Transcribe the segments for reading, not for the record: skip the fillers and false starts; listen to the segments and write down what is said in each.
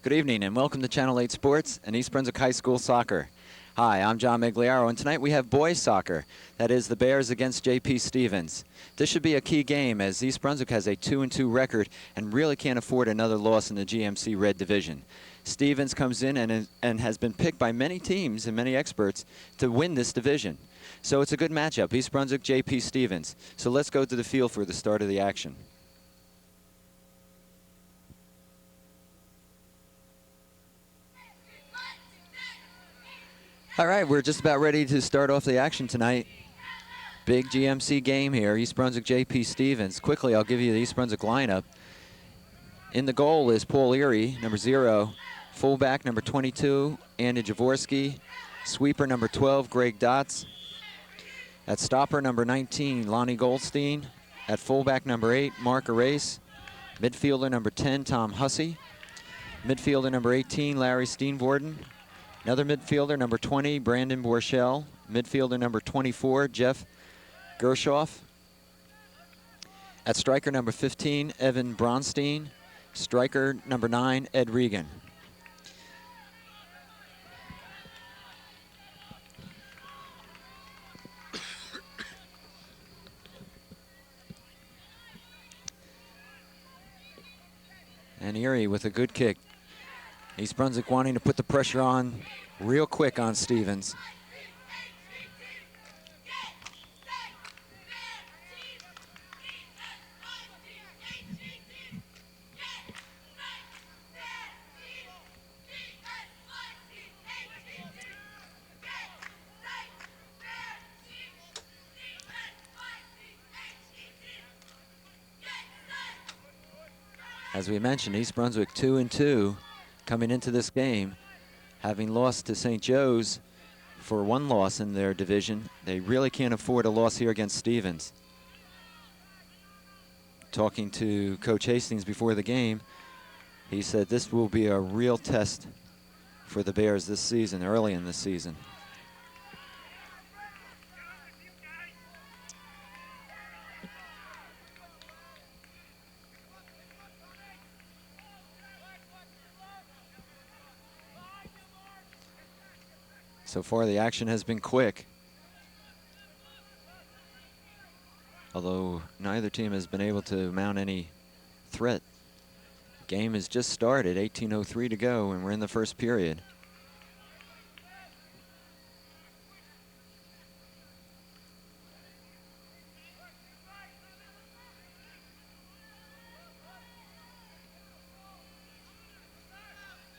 Good evening and welcome to Channel 8 Sports and East Brunswick High School Soccer. Hi, I'm John Meggiolaro, and tonight we have boys soccer. That is the Bears against J.P. Stevens. This should be a key game as East Brunswick has a 2-2 record and really can't afford another loss in the GMC Red Division. Stevens comes in and has been picked by many teams and many experts to win this division. So it's a good matchup, East Brunswick, J.P. Stevens. So let's go to the field for the start of the action. All right, we're just about ready to start off the action tonight. Big GMC game here, East Brunswick J.P. Stevens. Quickly, I'll give you the East Brunswick lineup. In the goal is Paul Erie, number 0. Fullback, number 22, Andy Jaworski. Sweeper, number 12, Greg Dotz. At stopper, number 19, Lonnie Goldstein. At fullback, number 8, Mark Arace. Midfielder, number 10, Tom Hussey. Midfielder, number 18, Larry Steenvorden. Another midfielder, number 20, Brandon Borchell. Midfielder, number 24, Jeff Gershoff. At striker, number 15, Evan Bronstein. Striker, number 9, Ed Regan. And Erie with a good kick. East Brunswick wanting to put the pressure on real quick on Stevens. As we mentioned, East Brunswick 2-2. Coming into this game, having lost to St. Joe's for 1 loss in their division. They really can't afford a loss here against Stevens. Talking to Coach Hastings before the game, he said this will be a real test for the Bears this season, early in this season. So far, the action has been quick. Although neither team has been able to mount any threat. Game has just started, 18:03 to go, and we're in the first period.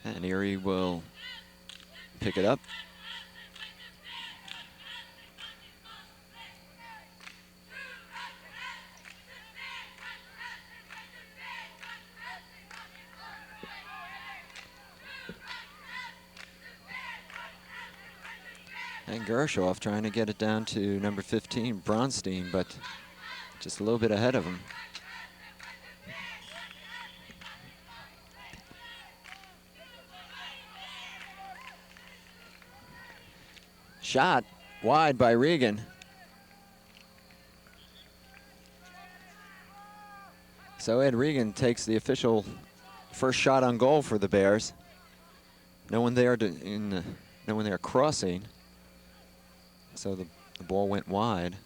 And Erie will pick it up. And Gershoff trying to get it down to number 15, Bronstein, but just a little bit ahead of him. Shot wide by Regan. So Ed Regan takes the official first shot on goal for the Bears. No one there no one there crossing. So the ball went wide.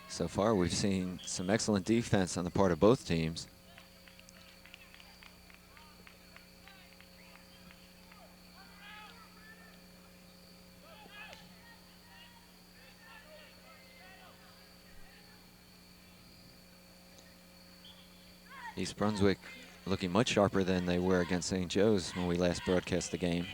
So far, we've seen some excellent defense on the part of both teams. East Brunswick looking much sharper than they were against St. Joe's when we last broadcast the game.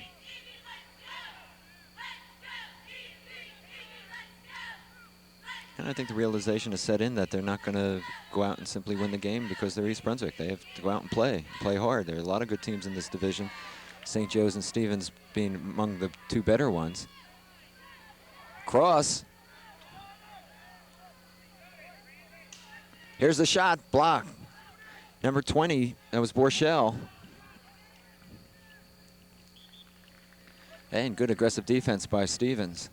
And I think the realization has set in that they're not going to go out and simply win the game because they're East Brunswick. They have to go out and play hard. There are a lot of good teams in this division, St. Joe's and Stevens being among the two better ones. Cross. Here's the shot, block. Number 20, that was Borchell. And good aggressive defense by Stevens.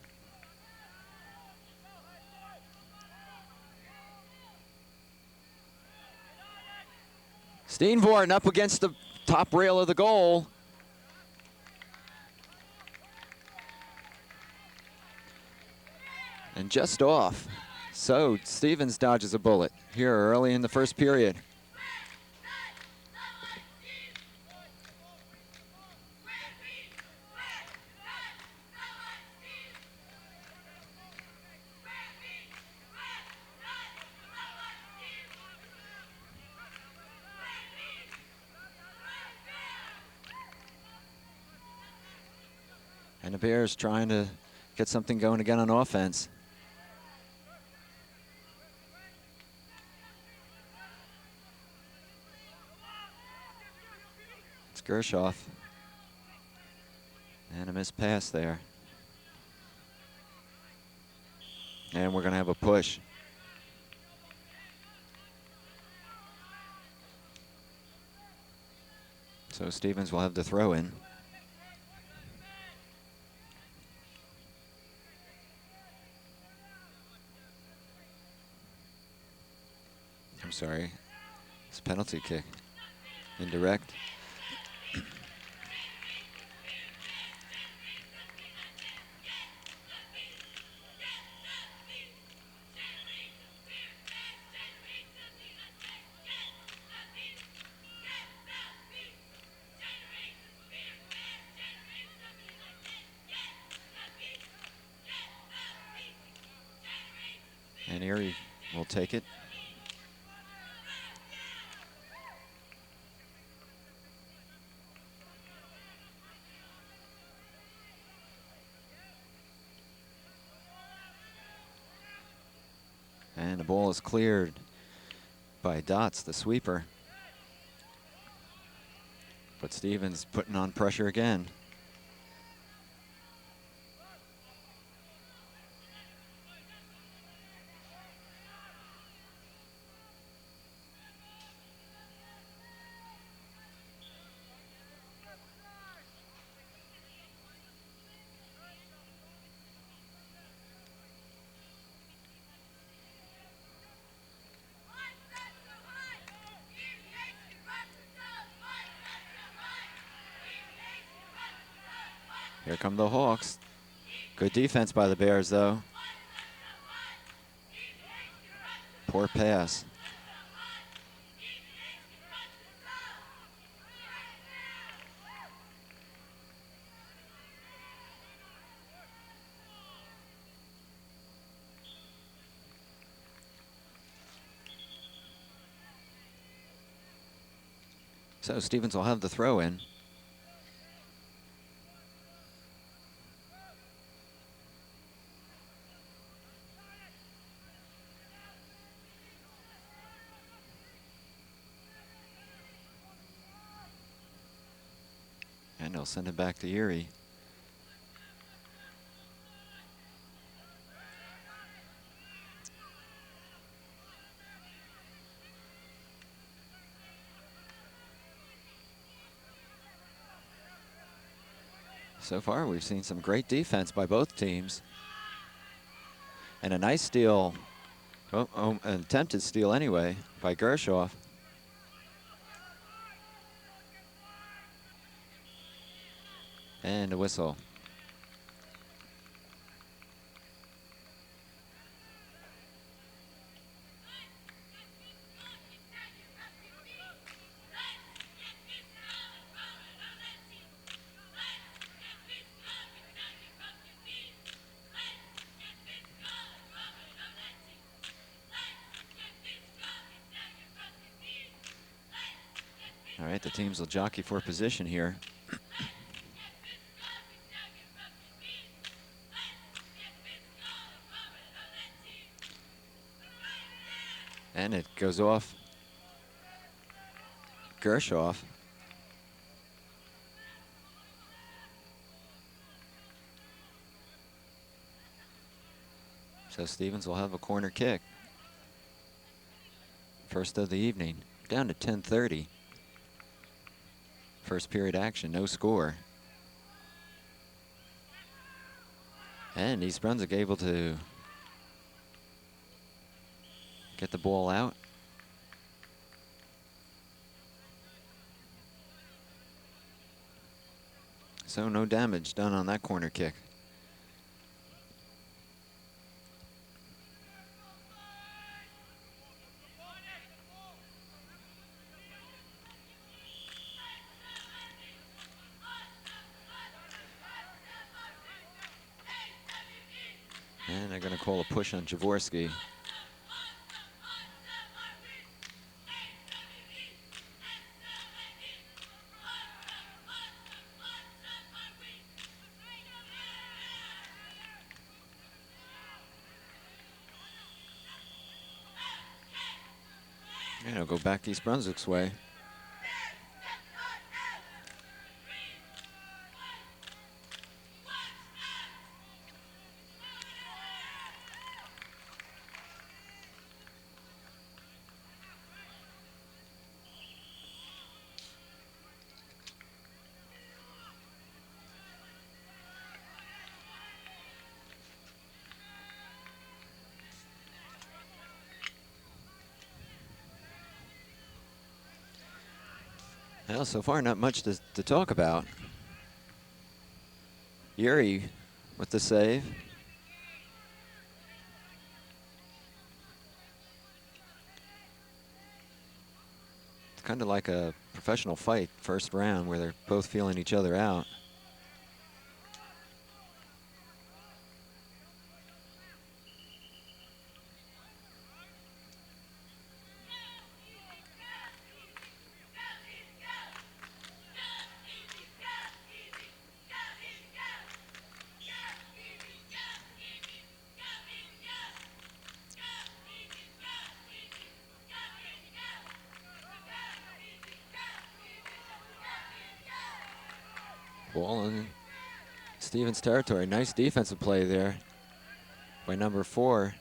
Steenvoort up against the top rail of the goal. And just off. So Stevens dodges a bullet here early in the first period. And the Bears trying to get something going again on offense. It's Gershoff. And a missed pass there. And we're going to have a push. So Stevens will have the throw in. I'm sorry, it's a penalty kick, indirect. And Erie will take it. And the ball is cleared by Dots, the sweeper. But Stevens putting on pressure again. Here come the Hawks. Good defense by the Bears, though. Poor pass. So Stevens will have the throw in. And they'll send it back to Erie. So far, we've seen some great defense by both teams. And a nice steal, an attempted steal anyway, by Gershoff. And a whistle. All right, the teams will jockey for position here. And it goes off Gershoff. So Stevens will have a corner kick. First of the evening, down to 10:30. First period action, no score. And East Brunswick able to get the ball out. So no damage done on that corner kick. And they're going to call a push on Jaworski. And it'll go back East Brunswick's way. Well, so far not much to talk about. Yuri with the save. It's kind of like a professional fight, first round, where they're both feeling each other out. Ball in Stevens territory. Nice defensive play there by number 4,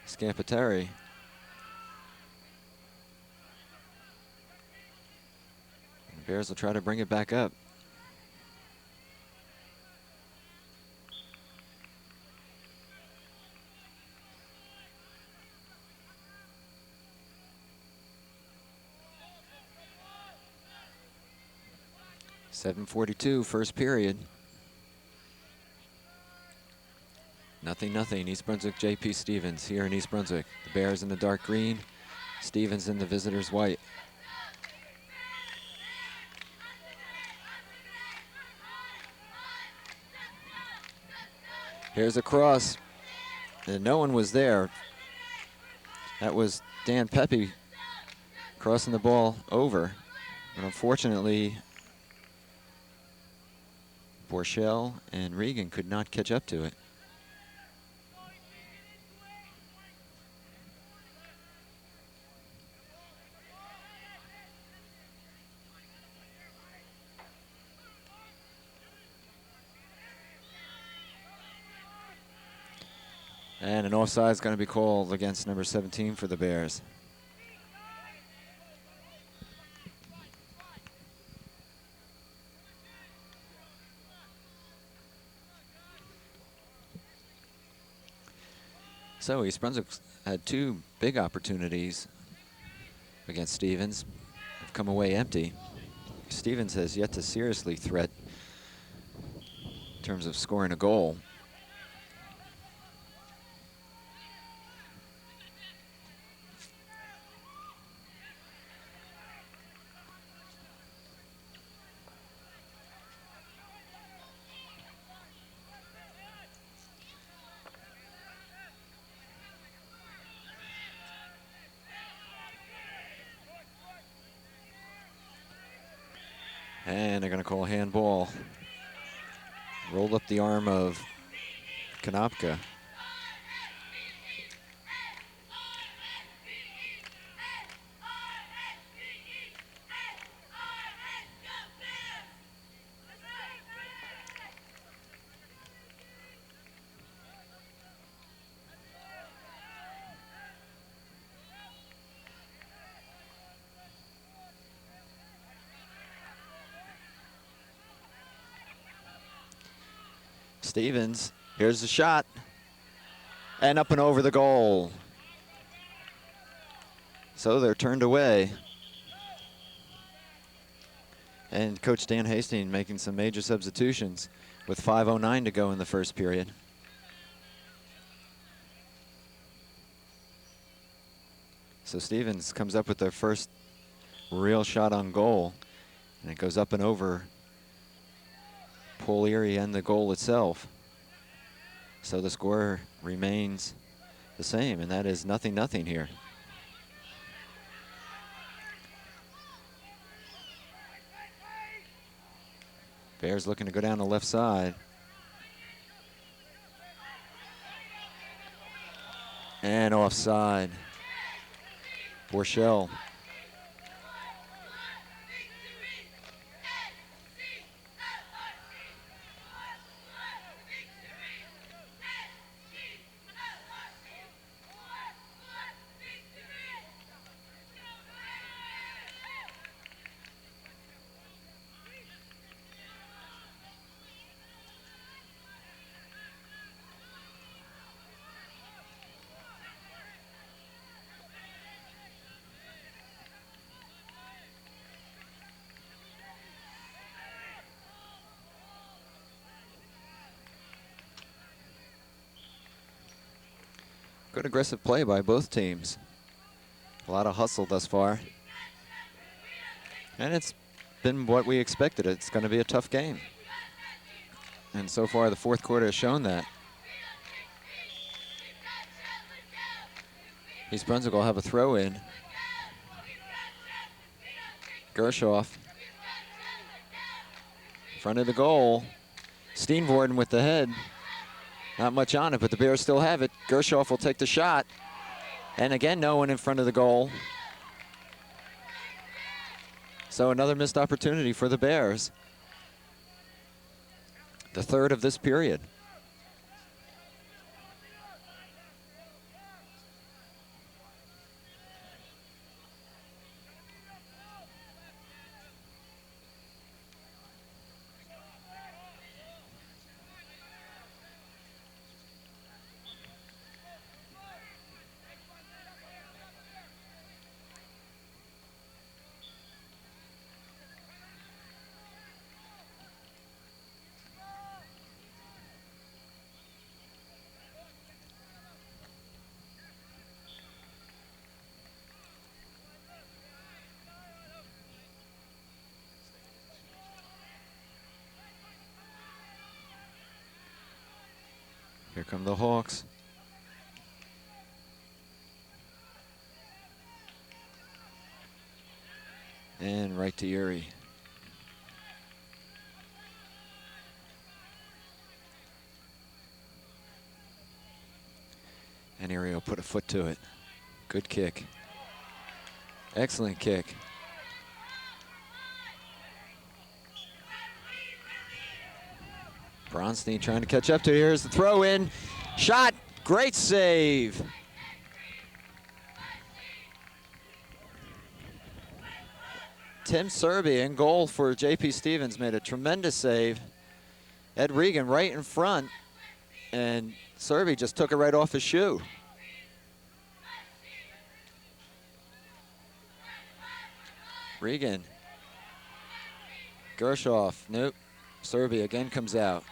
Scampateri. The Bears will try to bring it back up. .7:42, first period. Nothing. East Brunswick, J.P. Stevens here in East Brunswick. The Bears in the dark green, Stevens in the visitors' white. Here's a cross, and no one was there. That was Dan Pepe crossing the ball over, but unfortunately, Borchell and Regan could not catch up to it. And an offside is going to be called against number 17 for the Bears. So East Brunswick had 2 big opportunities against Stevens, have come away empty. Stevens has yet to seriously threat in terms of scoring a goal. And they're going to call a handball. Rolled up the arm of Konopka. Stevens, here's the shot. And up and over the goal. So they're turned away. And Coach Dan Hastings making some major substitutions with 5:09 to go in the first period. So Stevens comes up with their first real shot on goal, and it goes up and over Paul Erie and the goal itself. So the score remains the same, and that is 0-0 here. Bears looking to go down the left side. And offside. Borchell. Good aggressive play by both teams. A lot of hustle thus far. And it's been what we expected. It's going to be a tough game. And so far, the fourth quarter has shown that. East Brunswick will have a throw in. Gershoff. Front of the goal. Steenvoorden with the head. Not much on it, but the Bears still have it. Gershoff will take the shot. And again, no one in front of the goal. So another missed opportunity for the Bears. The third of this period. Here come the Hawks. And right to Erie. And Erie will put a foot to it. Good kick. Excellent kick. Bronstein trying to catch up to it. Here's the throw in. Shot. Great save. Tim Serby in goal for J.P. Stevens made a tremendous save. Ed Regan right in front. And Serby just took it right off his shoe. Regan. Gershoff. Nope. Serby again comes out.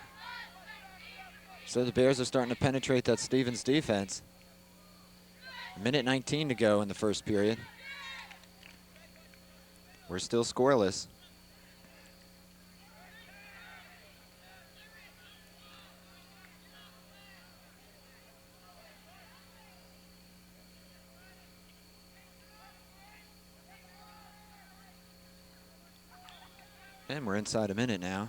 So the Bears are starting to penetrate that Stevens defense. 1:19 to go in the first period. We're still scoreless. And we're inside a minute now.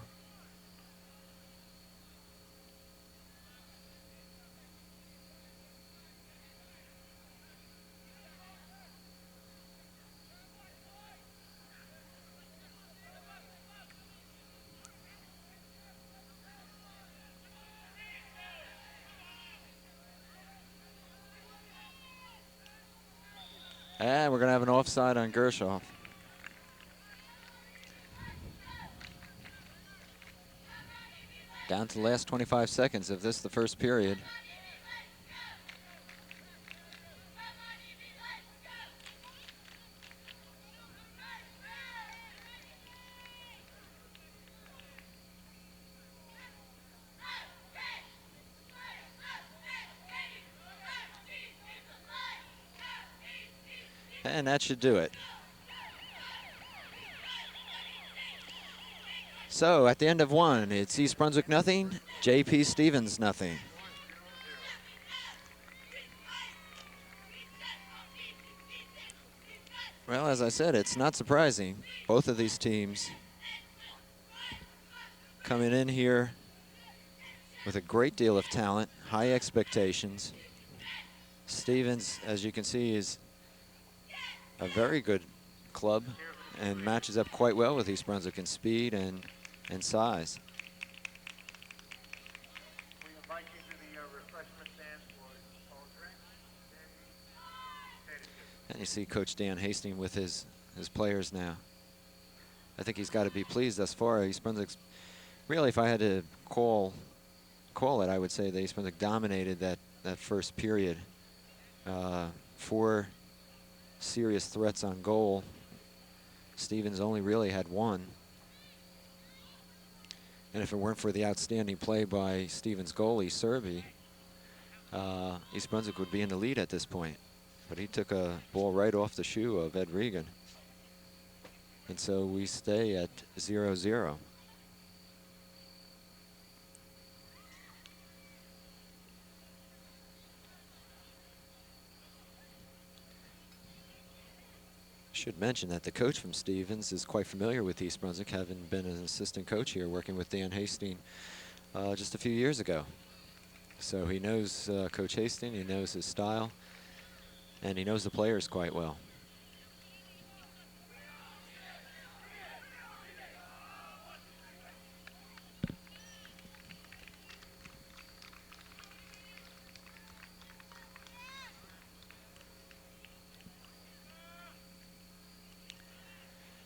And we're going to have an offside on Gershoff. Down to the last 25 seconds of this, the first period. And that should do it. So at the end of one, it's East Brunswick nothing, J.P. Stevens nothing. Well, as I said, it's not surprising. Both of these teams coming in here with a great deal of talent, high expectations. Stevens, as you can see, is a very good club and matches up quite well with East Brunswick in speed and size. We invite you to the refreshment stand for cold drinks, and you see Coach Dan Hastings with his players now. I think he's got to be pleased thus far. East Brunswick's really, if I had to call it, I would say that East Brunswick dominated that first period. 4 serious threats on goal. Stevens only really had 1. And if it weren't for the outstanding play by Stevens goalie, Serby, East Brunswick would be in the lead at this point. But he took a ball right off the shoe of Ed Regan. And so we stay at 0-0. Should mention that the coach from Stevens is quite familiar with East Brunswick, having been an assistant coach here, working with Dan Hastings just a few years ago. So he knows Coach Hastings, he knows his style, and he knows the players quite well.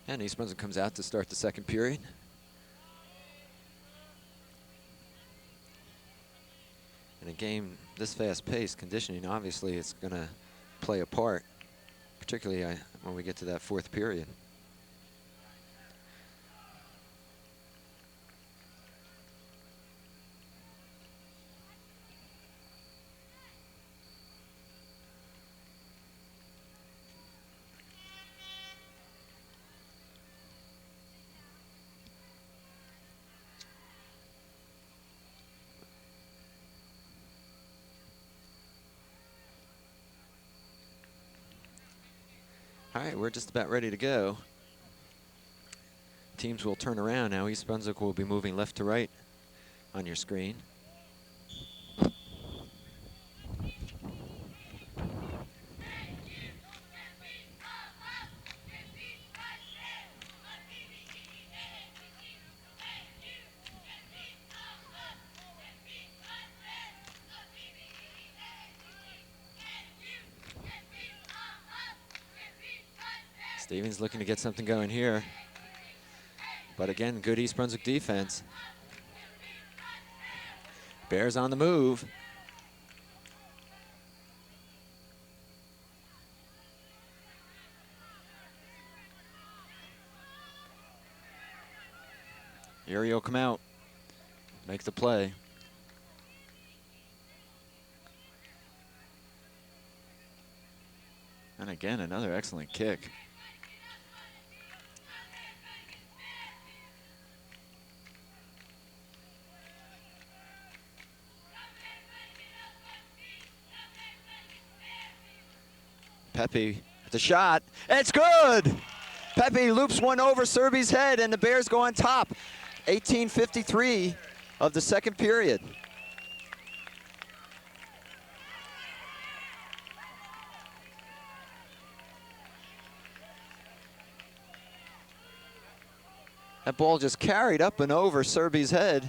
And East Brunswick comes out to start the second period. In a game this fast-paced, conditioning, obviously, it's going to play a part, particularly when we get to that fourth period. All right, we're just about ready to go. Teams will turn around now. East Brunswick will be moving left to right on your screen. Stevens looking to get something going here. But again, good East Brunswick defense. Bears on the move. Erie will come out, make the play. And again, another excellent kick. Pepe, the shot, it's good! Pepe loops one over Serby's head, and the Bears go on top. 18:53 of the second period. That ball just carried up and over Serby's head.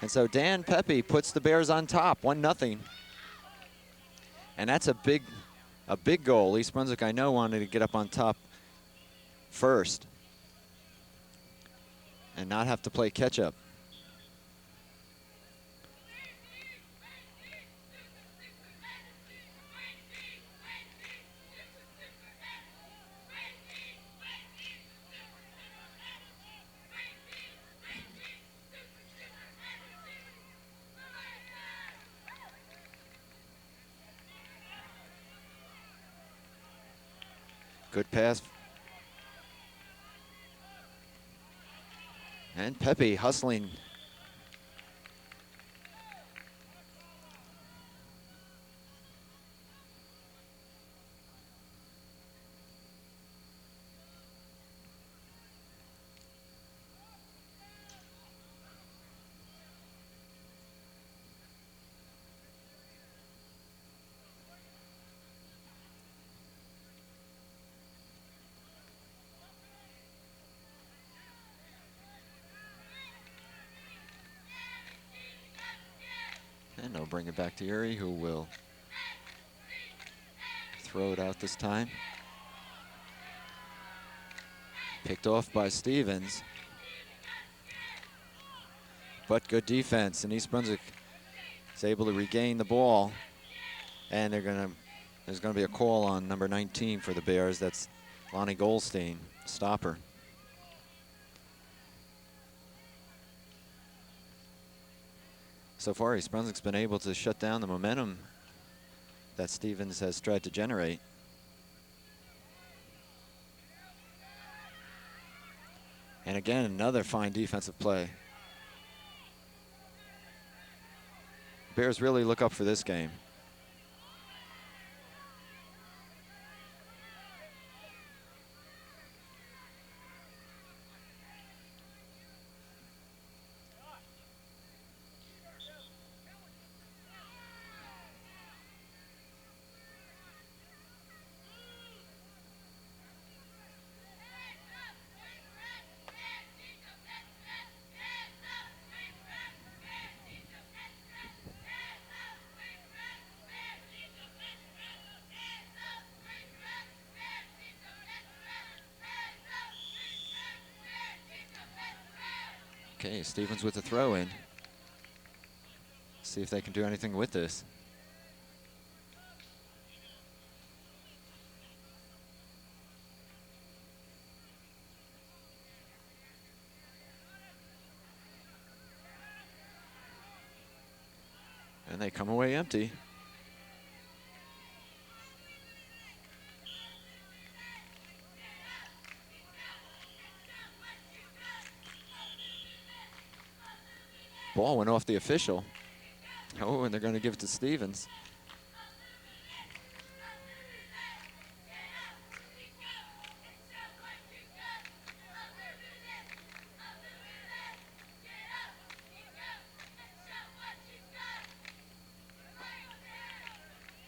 And so Dan Pepe puts the Bears on top, 1-0. And that's a big goal. East Brunswick, I know, wanted to get up on top first. and not have to play catch up. Good pass. And Pepe hustling. And they'll bring it back to Erie, who will throw it out this time. Picked off by Stevens. But good defense, and East Brunswick is able to regain the ball. And there's gonna be a call on number 19 for the Bears. That's Lonnie Goldstein, stopper. So far, East Brunswick's been able to shut down the momentum that Stevens has tried to generate. And again, another fine defensive play. Bears really look up for this game. Okay, Stevens with the throw in. See if they can do anything with this. And they come away empty. Ball went off the official. Oh, and they're going to give it to Stevens.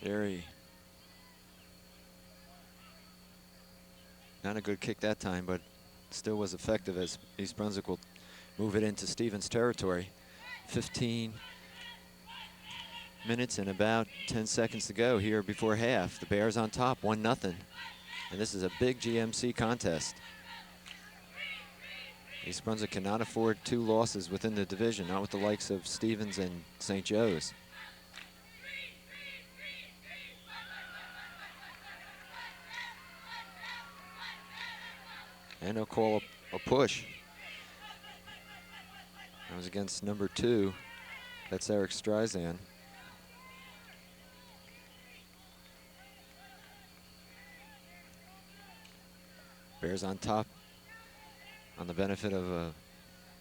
Very. Not a good kick that time, but still was effective as East Brunswick will move it into Stevens territory. 15 minutes and about 10 seconds to go here before half. The Bears on top, 1-0. And this is a big GMC contest. East Brunswick cannot afford 2 losses within the division, not with the likes of Stevens and St. Joe's. And they'll call a push. That was against number 2. That's Eric Streisand. Bears on top on the benefit of a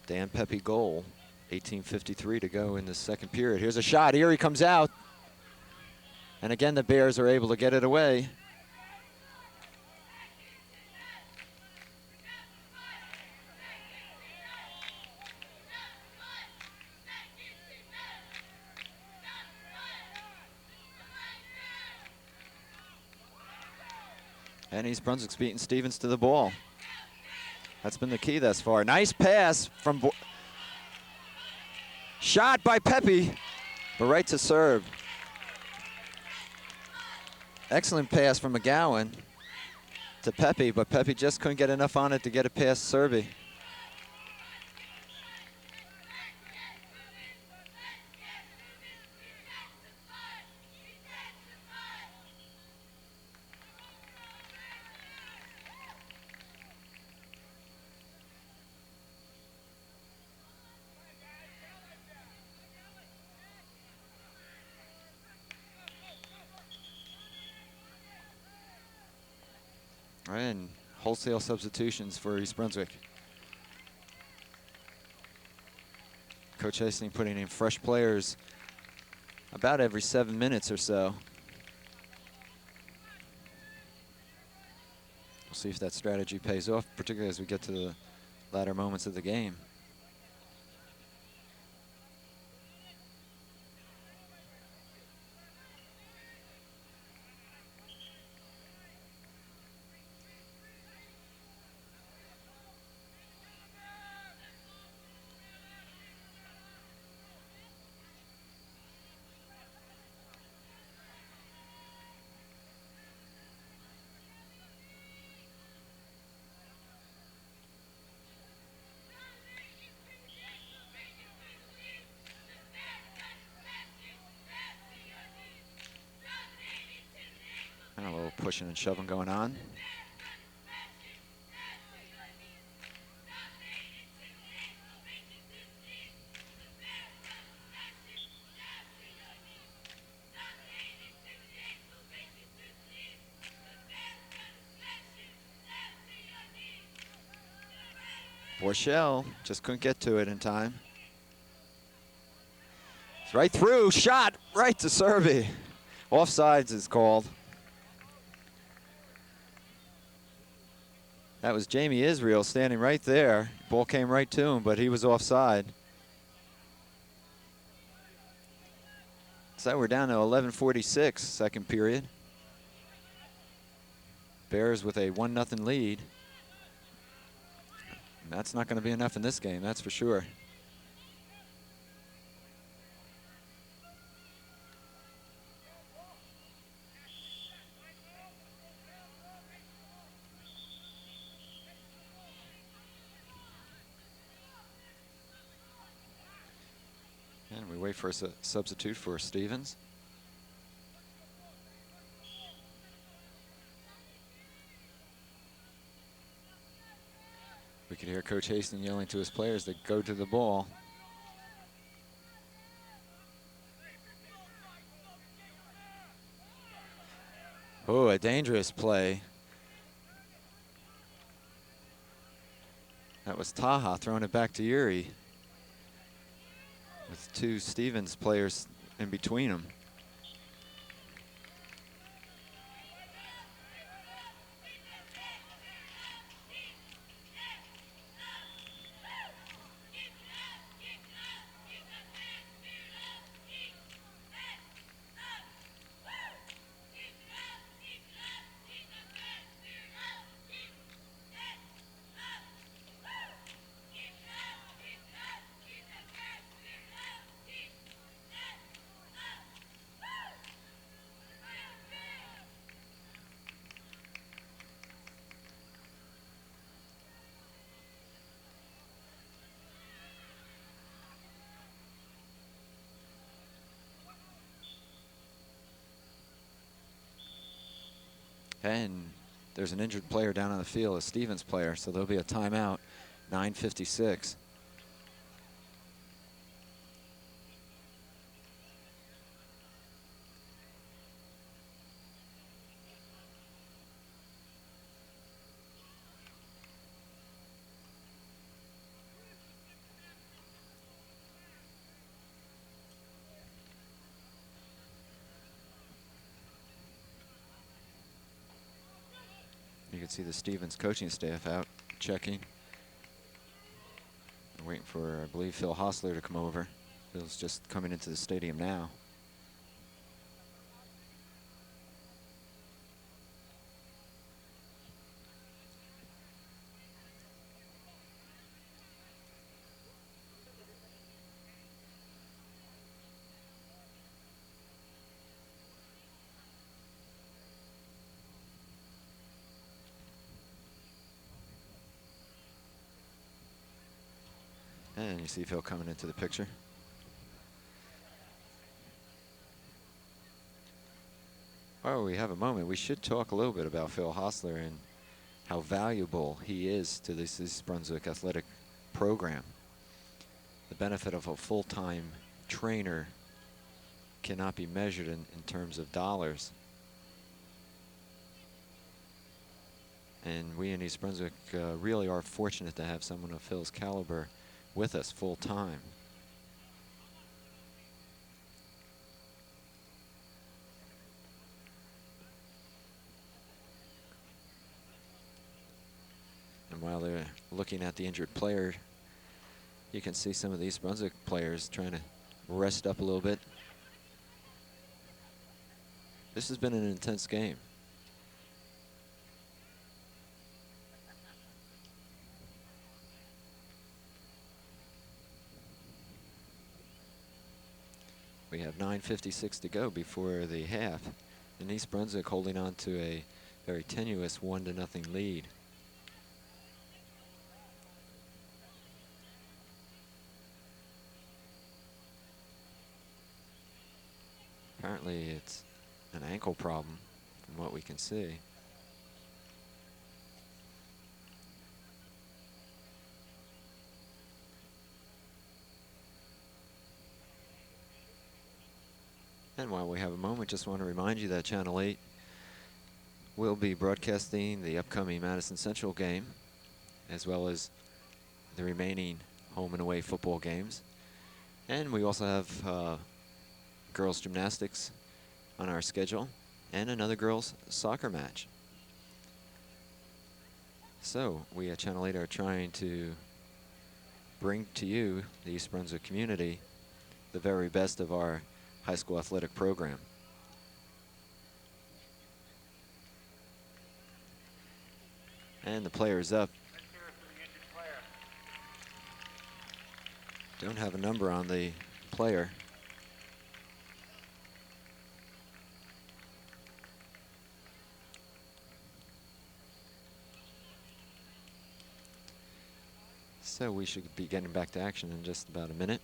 Dan Pepe goal. 18:53 to go in the second period. Here's a shot. Erie comes out. And again, the Bears are able to get it away. And East Brunswick's beating Stevens to the ball. That's been the key thus far. Nice pass from shot by Pepe, but right to serve. Excellent pass from McGowan to Pepe, but Pepe just couldn't get enough on it to get it past Serby. And wholesale substitutions for East Brunswick. Coach Hastings putting in fresh players about every 7 minutes or so. We'll see if that strategy pays off, particularly as we get to the latter moments of the game. And a little pushing and shoving going on. Borchell just couldn't get to it in time. It's right through, shot right to Serby. Offsides is called. That was Jamie Israel standing right there. Ball came right to him, but he was offside. So we're down to 11:46, second period. Bears with a 1-0 lead. And that's not going to be enough in this game, that's for sure. And we wait for a substitute for Stevens. We could hear Coach Hastings yelling to his players to go to the ball. Oh, a dangerous play. That was Taha throwing it back to Uri, with two Stevens players in between them. And there's an injured player down on the field, a Stevens player, so there'll be a timeout, 9:56. You can see the Stevens coaching staff out checking. We're waiting for, I believe, Phil Hostler to come over. Phil's just coming into the stadium now. And you see Phil coming into the picture. Oh, we have a moment. We should talk a little bit about Phil Hostler and how valuable he is to this East Brunswick athletic program. The benefit of a full-time trainer cannot be measured in terms of dollars. And we in East Brunswick really are fortunate to have someone of Phil's caliber with us full time. And while they're looking at the injured player, you can see some of the East Brunswick players trying to rest up a little bit. This has been an intense game. We have 9:56 to go before the half, and East Brunswick holding on to a very tenuous 1-0 lead. Apparently it's an ankle problem from what we can see. And while we have a moment, just want to remind you that Channel 8 will be broadcasting the upcoming Madison Central game, as well as the remaining home and away football games. And we also have girls gymnastics on our schedule and another girls soccer match. So we at Channel 8 are trying to bring to you, the East Brunswick community, the very best of our high school athletic program. And the player is up. Let's hear it for the injured player. Don't have a number on the player. So we should be getting back to action in just about a minute.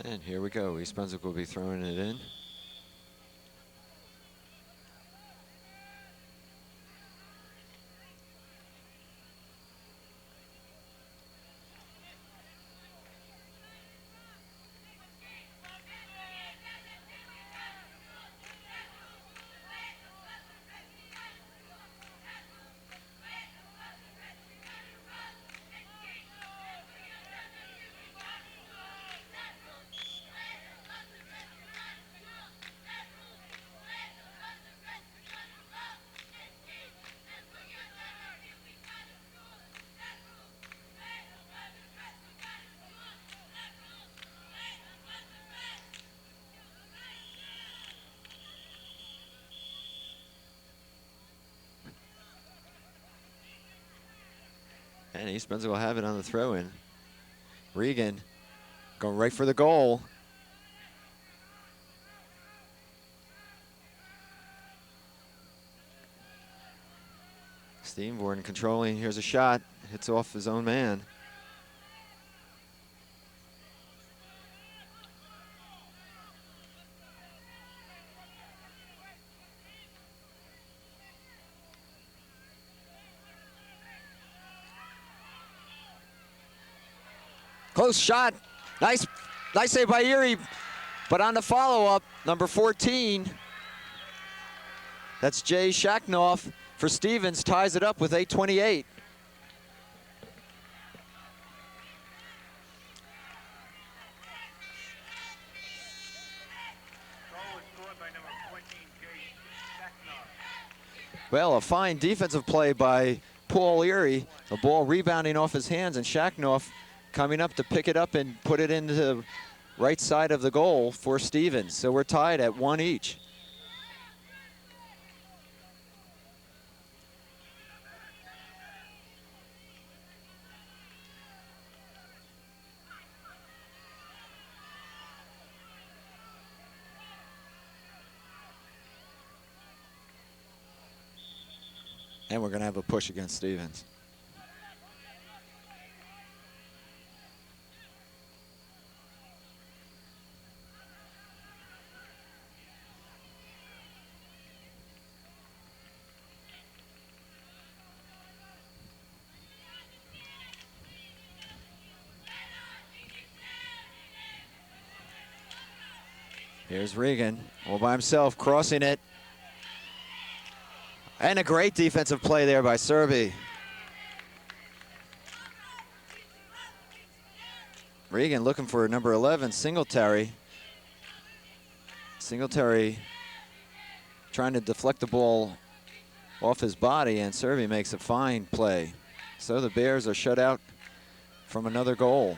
And here we go. East Brunswick will be throwing it in. And East Brunswick will have it on the throw-in. Regan going right for the goal. Steenborn controlling. Here's a shot. Hits off his own man. Close shot. Nice save by Erie. But on the follow-up, number 14, that's Jay Shacknoff for Stevens, ties it up with 8:28. Goal was scored by number 14, Jay Shacknoff. Well, a fine defensive play by Paul Erie. The ball rebounding off his hands, and Shacknoff coming up to pick it up and put it into the right side of the goal for Stevens. So we're tied at 1 each. And we're going to have a push against Stevens. Here's Regan, all by himself, crossing it. And a great defensive play there by Serby. Regan looking for number 11, Singletary. Singletary trying to deflect the ball off his body, and Serby makes a fine play. So the Bears are shut out from another goal.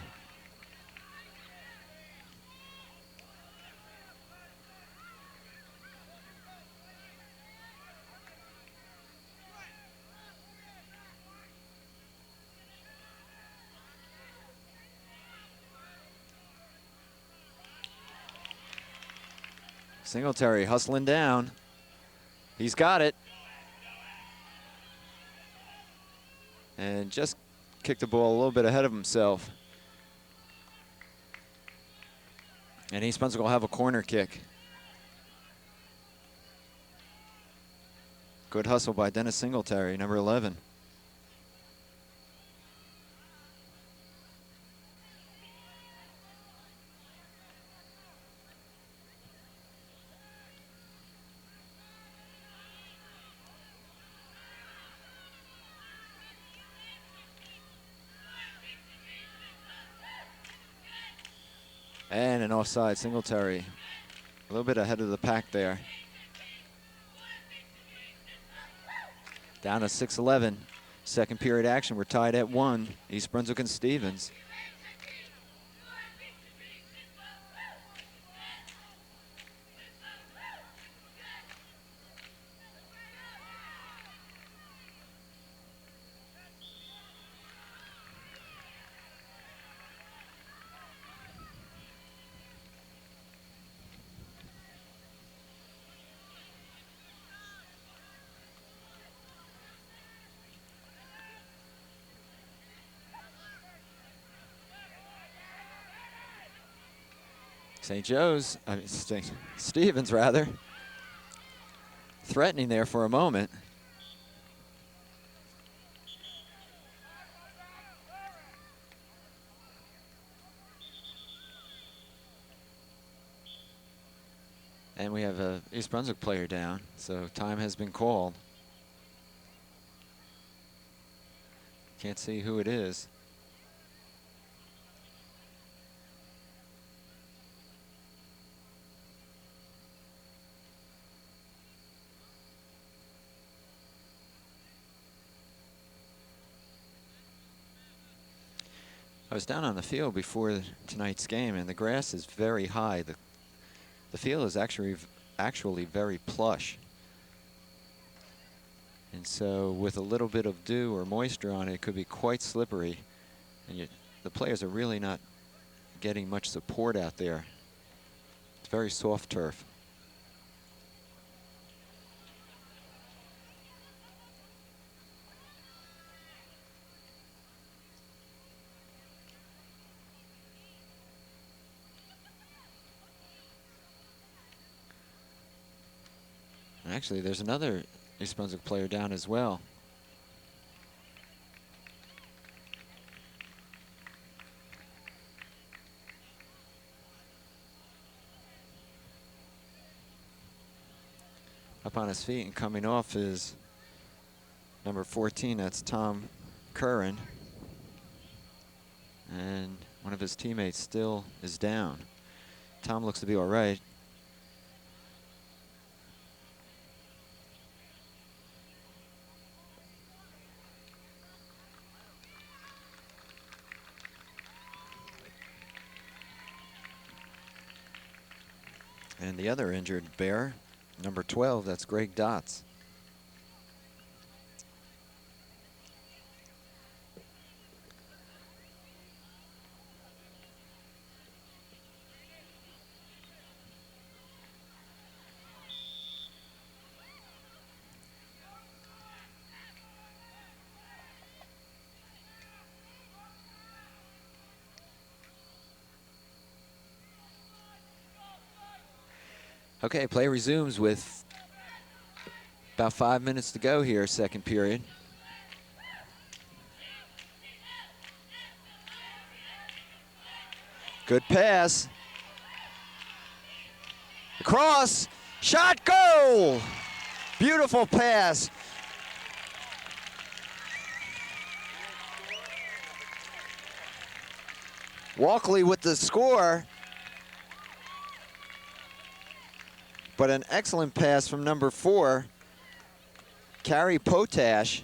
Singletary hustling down. He's got it. And just kicked the ball a little bit ahead of himself. And East Brunswick will have a corner kick. Good hustle by Dennis Singletary, number 11. And an offside, Singletary. A little bit ahead of the pack there. Down to 6-11. Second period action, we're tied at 1. East Brunswick and Stevens. Stevens rather, threatening there for a moment. And we have a East Brunswick player down, so time has been called. Can't see who it is. I was down on the field before tonight's game, and the grass is very high. The field is actually very plush. And so with a little bit of dew or moisture on it, it could be quite slippery. And the players are really not getting much support out there. It's very soft turf. Actually, there's another East Brunswick player down as well. Up on his feet and coming off is number 14, that's Tom Curran. And one of his teammates still is down. Tom looks to be all right. And the other injured Bear, number 12, that's Greg Dotz. Okay, play resumes with about 5 minutes to go here, second period. Good pass. Cross, shot, goal! Beautiful pass. Walkley with the score, but an excellent pass from number 4, Carrie Potash,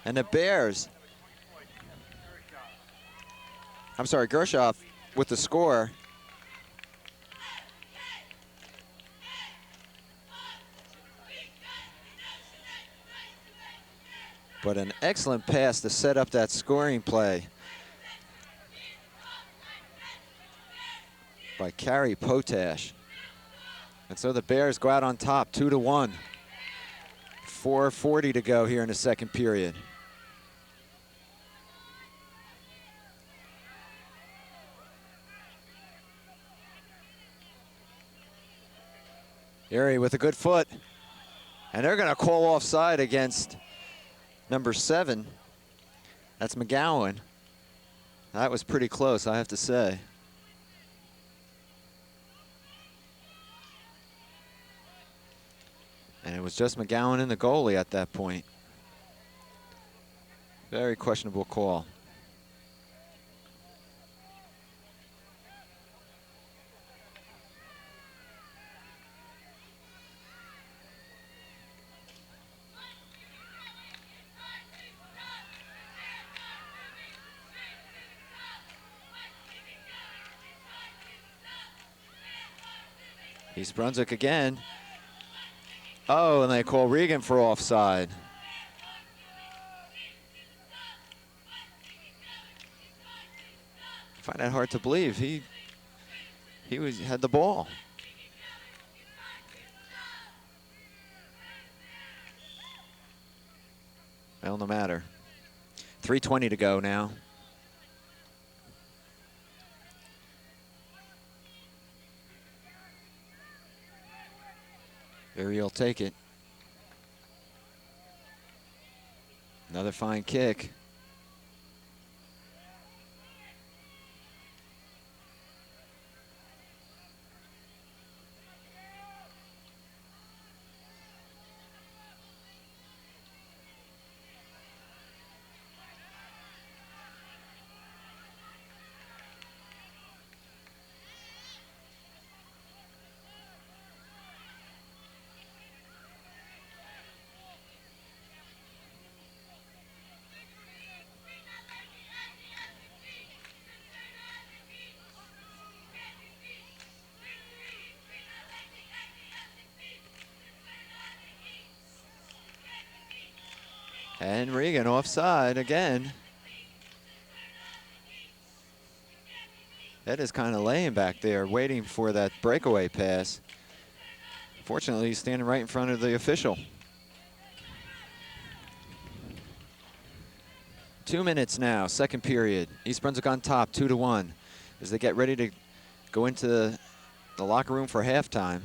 and the Bears. I'm sorry, Gershoff with the score. But an excellent pass to set up that scoring play by Carrie Potash. And so the Bears go out on top, 2-1. 4:40 to go here in the second period. Erie with a good foot. And they're gonna call offside against number 7. That's McGowan. That was pretty close, I have to say. And it was just McGowan and the goalie at that point. Very questionable call. East Brunswick again. Oh, and they call Regan for offside. I find that hard to believe. He had the ball. Well, no matter. 3:20 to go now. Erie will take it. Another fine kick. And Regan offside again. Ed is kind of laying back there, waiting for that breakaway pass. Fortunately, he's standing right in front of the official. 2 minutes now, second period. East Brunswick on top, 2-1, as they get ready to go into the locker room for halftime.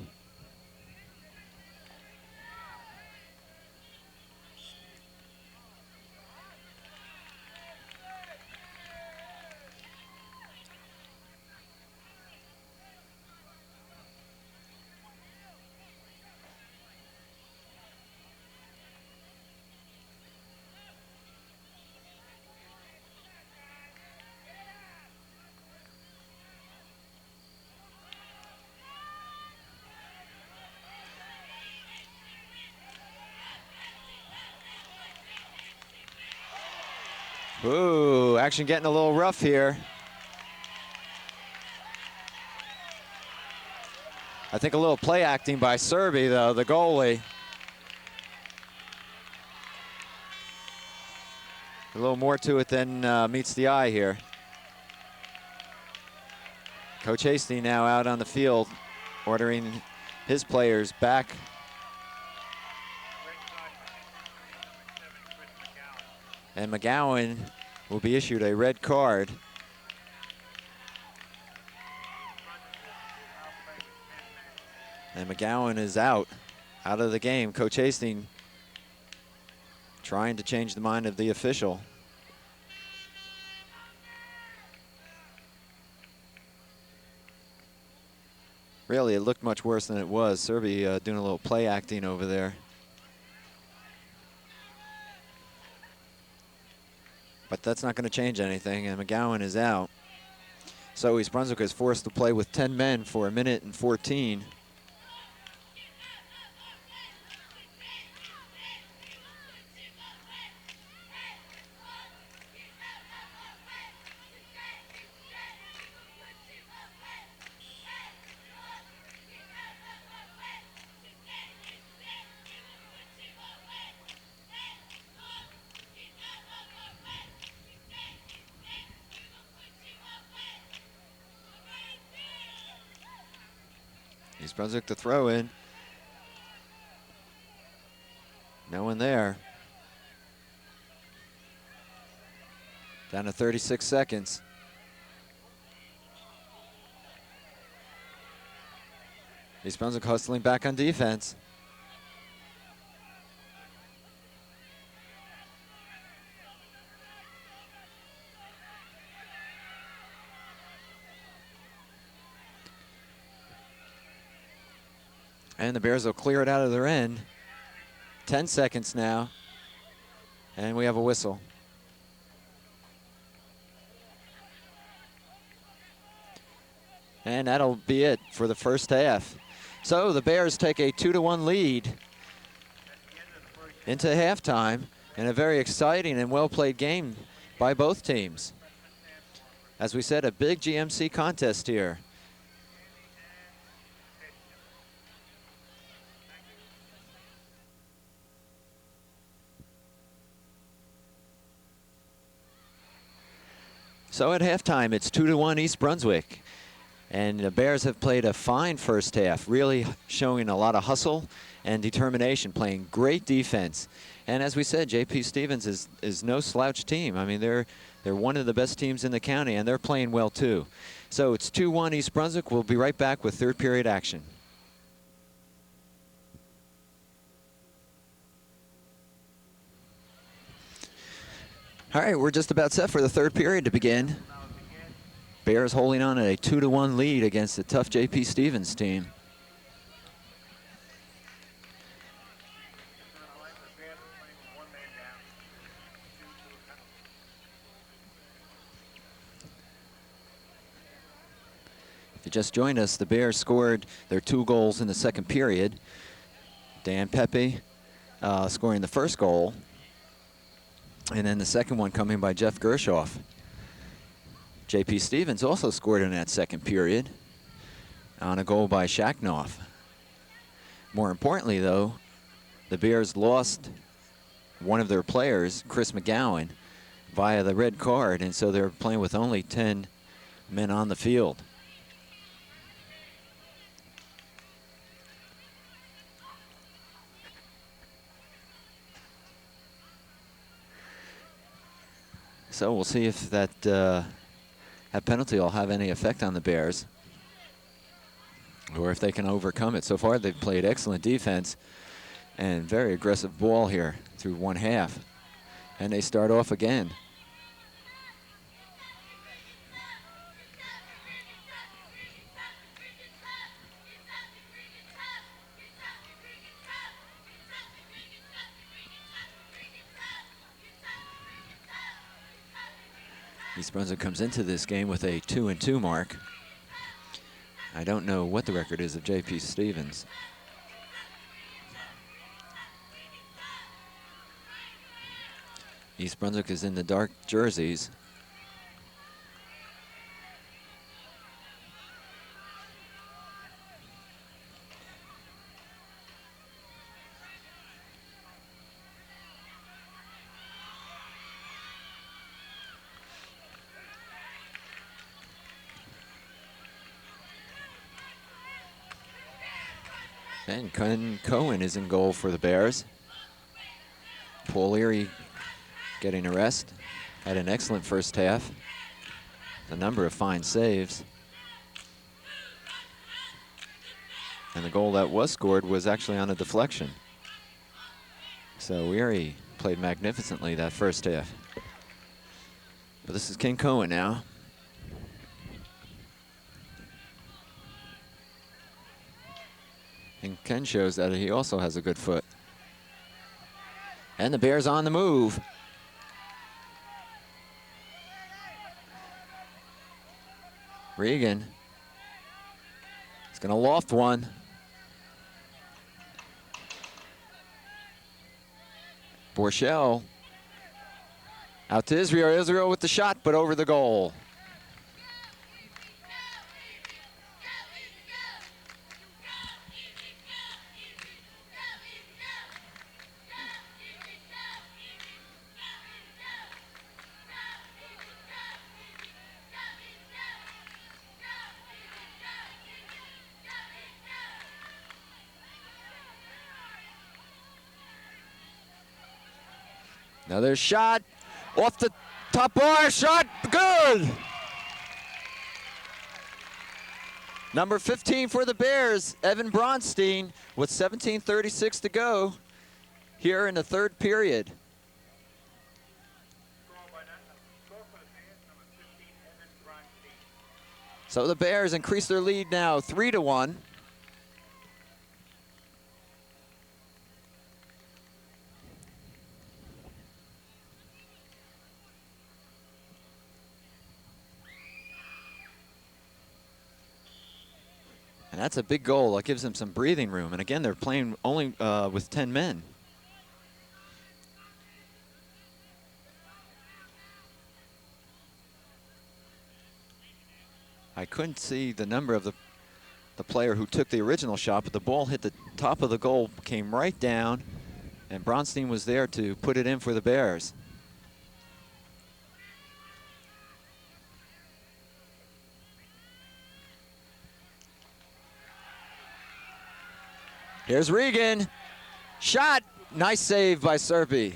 Ooh, action getting a little rough here. I think a little play acting by Serby, though, the goalie. A little more to it than meets the eye here. Coach Hasty now out on the field, ordering his players back. And McGowan will be issued a red card. And McGowan is out of the game. Coach Hastings trying to change the mind of the official. Really, it looked much worse than it was. Serby doing a little play acting over there. But that's not going to change anything, and McGowan is out. So East Brunswick is forced to play with 10 men for 1 minute and 14. East Brunswick to throw in. No one there. Down to 36 seconds. East Brunswick hustling back on defense. And the Bears will clear it out of their end. 10 seconds now. And we have a whistle. And that'll be it for the first half. So the Bears take a 2-1 lead into halftime in a very exciting and well-played game by both teams. As we said, a big GMC contest here. So at halftime, it's 2-1 East Brunswick. And the Bears have played a fine first half, really showing a lot of hustle and determination, playing great defense. And as we said, JP Stevens is no slouch team. I mean, they're one of the best teams in the county, and they're playing well too. So it's 2-1 East Brunswick. We'll be right back with third period action. All right, we're just about set for the third period to begin. Bears holding on a 2-1 lead against the tough JP Stevens team. If you just joined us, the Bears scored their 2 goals in the second period. Dan Pepe scoring the first goal, and then the second one coming by Jeff Gershoff. JP Stevens also scored in that second period on a goal by Shacknoff. More importantly, though, the Bears lost one of their players, Chris McGowan, via the red card, and so they're playing with only 10 men on the field. So we'll see if that penalty will have any effect on the Bears, or if they can overcome it. So far, they've played excellent defense and very aggressive ball here through one half. And they start off again. East Brunswick comes into this game with a 2-2 mark. I don't know what the record is of JP Stevens. East Brunswick is in the dark jerseys. And Ken Cohen is in goal for the Bears. Paul Leary getting a rest. Had an excellent first half. A number of fine saves. And the goal that was scored was actually on a deflection. So Leary played magnificently that first half. But this is Ken Cohen now. And Ken shows that he also has a good foot. And the Bears on the move. Regan is going to loft one. Borchell out to Israel. Israel with the shot, but over the goal. Another shot off the top bar, shot good. Number 15 for the Bears, Evan Bronstein, with 17:36 to go here in the third period. So the Bears increase their lead now 3-1. And that's a big goal. That gives them some breathing room. And again, they're playing only with 10 men. I couldn't see the number of the player who took the original shot, but the ball hit the top of the goal, came right down, and Bronstein was there to put it in for the Bears. Here's Regan. Shot. Nice save by Serby.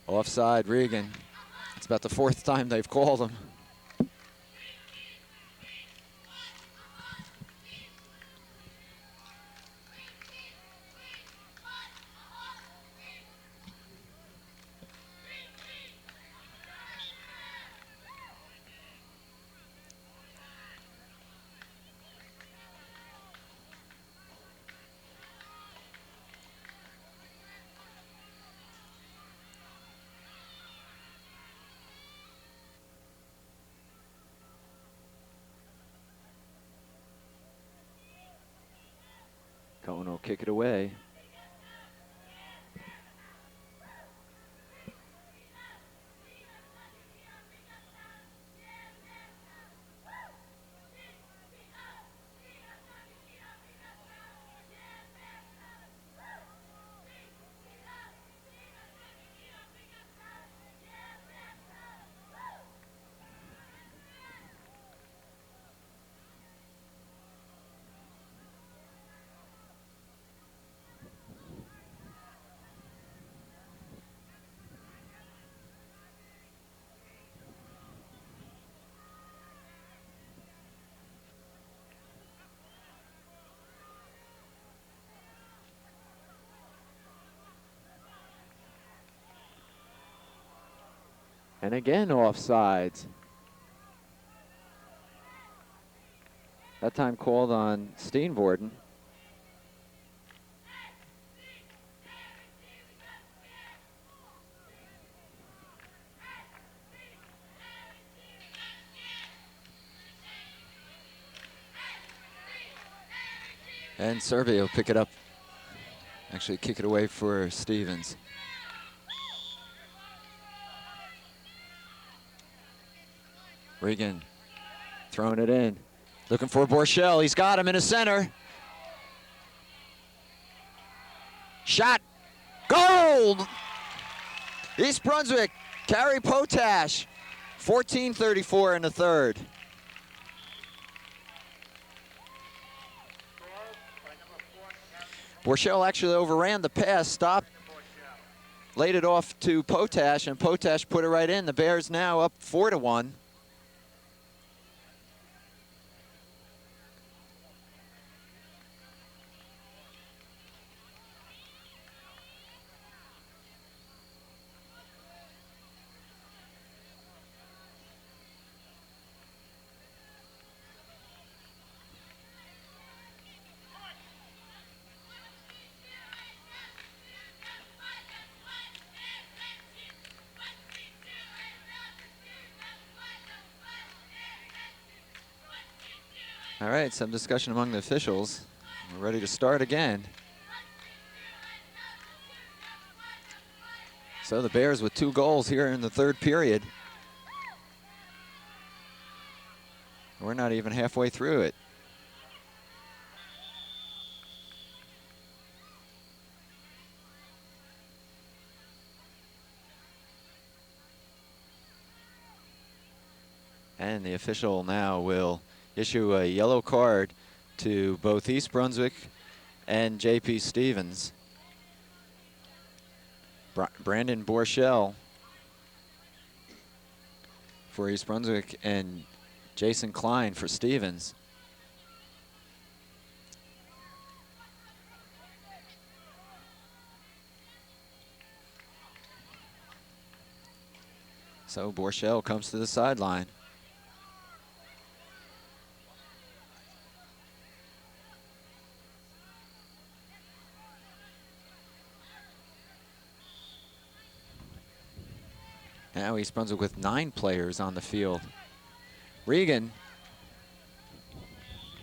Offside, Regan. It's about the fourth time they've called him. Cohen will kick it away. And again, offsides. That time called on Steenvoorden. And Serby will pick it up. Actually kick it away for Stevens. Regan throwing it in. Looking for Borchell. He's got him in the center. Shot. Goal! East Brunswick, Carrie Potash. 14:34 in the third. Borchell actually overran the pass, stopped, laid it off to Potash, and Potash put it right in. The Bears now up 4-1. All right, some discussion among the officials. We're ready to start again. So the Bears with 2 goals here in the 3rd period. We're not even halfway through it. And the official now will issue a yellow card to both East Brunswick and JP Stevens. Brandon Borchell for East Brunswick and Jason Klein for Stevens. So Borchell comes to the sideline. Now East Brunswick with 9 players on the field. Regan,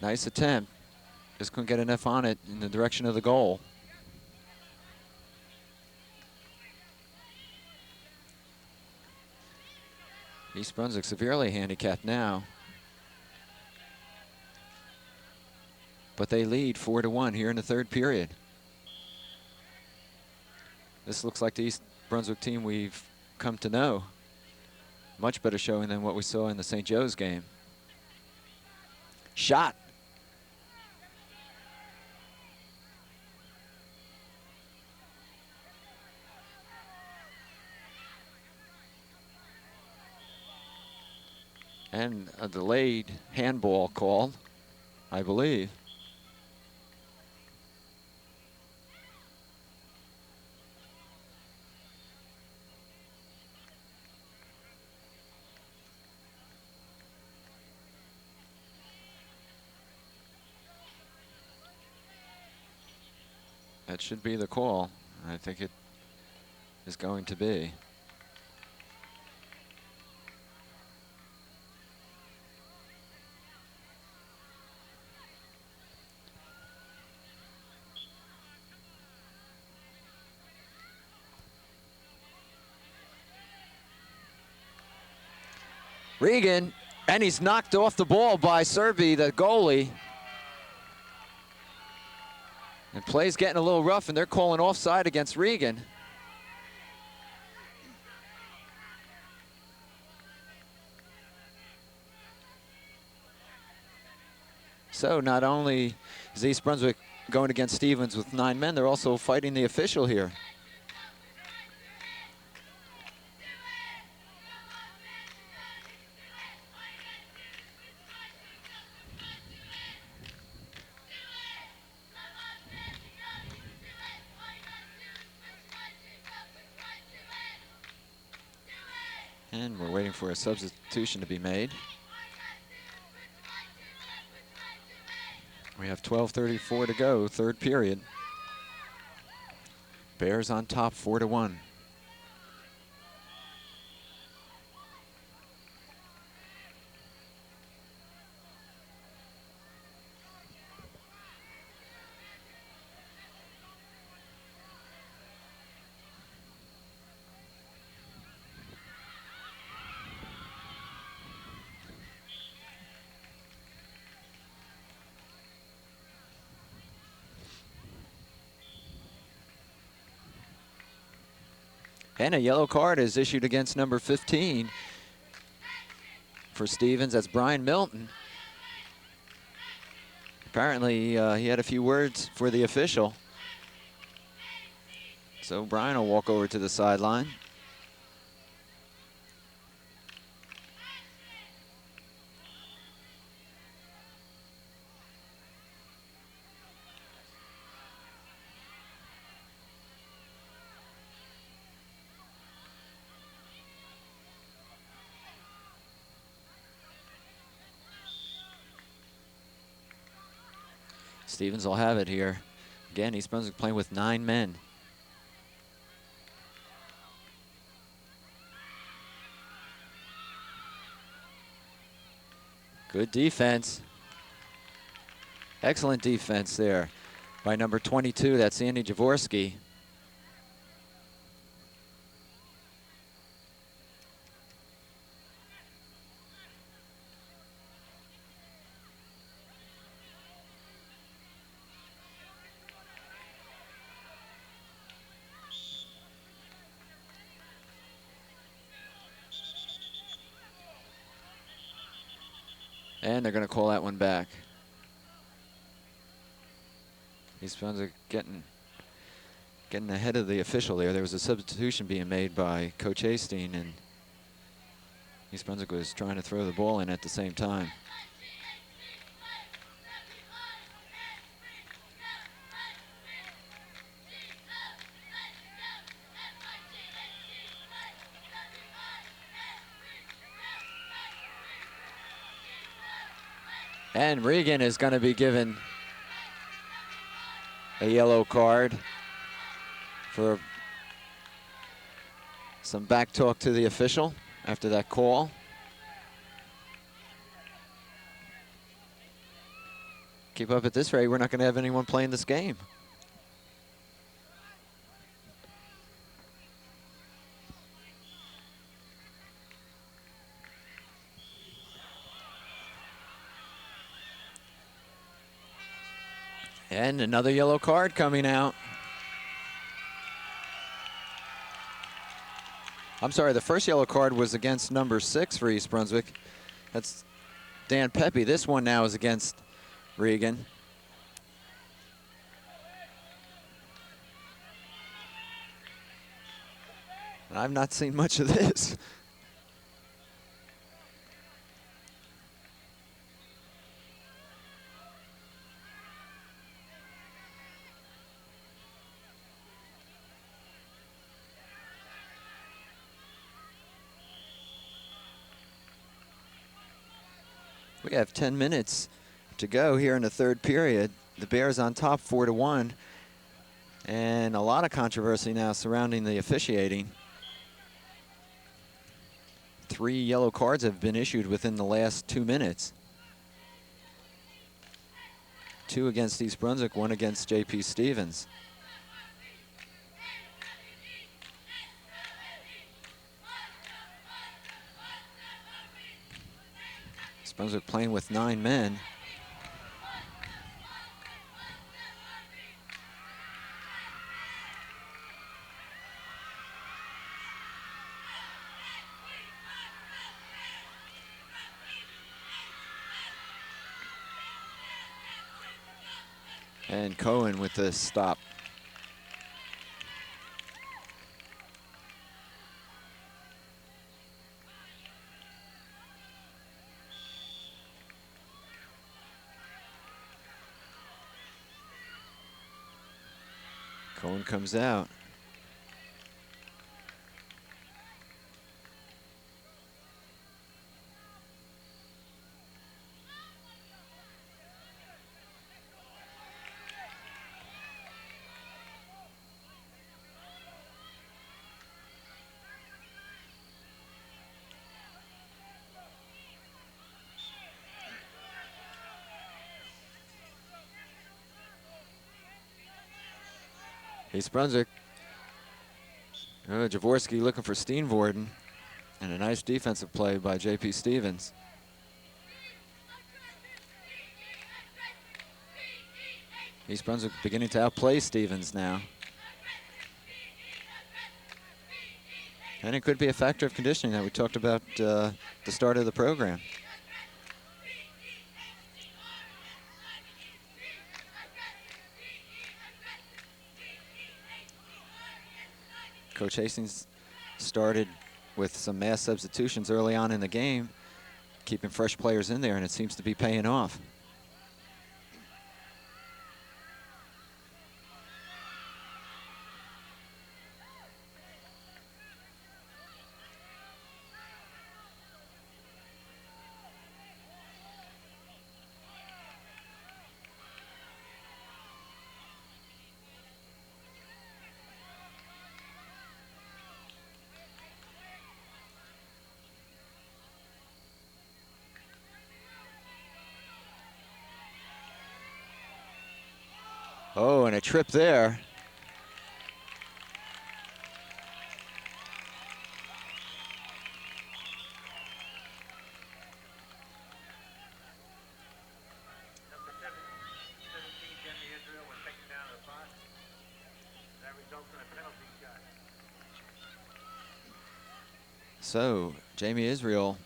nice attempt. Just couldn't get enough on it in the direction of the goal. East Brunswick severely handicapped now. But they lead 4-1 here in the 3rd period. This looks like the East Brunswick team we've come to know. Much better showing than what we saw in the St. Joe's game. Shot. And a delayed handball called, I believe. That should be the call. I think it is going to be. Regan, and he's knocked off the ball by Serby, the goalie. And play's getting a little rough, and they're calling offside against Regan. So not only is East Brunswick going against Stevens with 9 men, they're also fighting the official here. And we're waiting for a substitution to be made. We have 12:34 to go, 3rd period. Bears on top 4-1. And a yellow card is issued against number 15 for Stevens. That's Brian Milton. Apparently, he had a few words for the official. So Brian will walk over to the sideline. Stevens will have it here. Again, East Brunswick playing with 9 men. Good defense. Excellent defense there by number 22. That's Andy Jaworski. And they're going to call that one back. East Brunswick getting ahead of the official there. There was a substitution being made by Coach Hasteen, and East Brunswick was trying to throw the ball in at the same time. And Regan is going to be given a yellow card for some back talk to the official after that call. Keep up at this rate, we're not going to have anyone playing this game. And another yellow card coming out. I'm sorry, the first yellow card was against number 6 for East Brunswick. That's Dan Pepe. This one now is against Regan. And I've not seen much of this. We have 10 minutes to go here in the third period. The Bears on top 4-1. And a lot of controversy now surrounding the officiating. 3 yellow cards have been issued within the last 2 minutes. 2 against East Brunswick, 1 against J.P. Stevens. East Brunswick playing with 9 men. And Cohen with the stop. Cohen comes out. East Brunswick. Jaworski looking for Steenvoorden. And a nice defensive play by J.P. Stevens. East Brunswick beginning to outplay Stevens now. And it could be a factor of conditioning that we talked about the start of the program. Coach Hastings started with some mass substitutions early on in the game, keeping fresh players in there, and it seems to be paying off. Oh, and a trip there. Number 17, Jimmy Israel, was taken down to the box. That results in a penalty shot. So Jamie Israel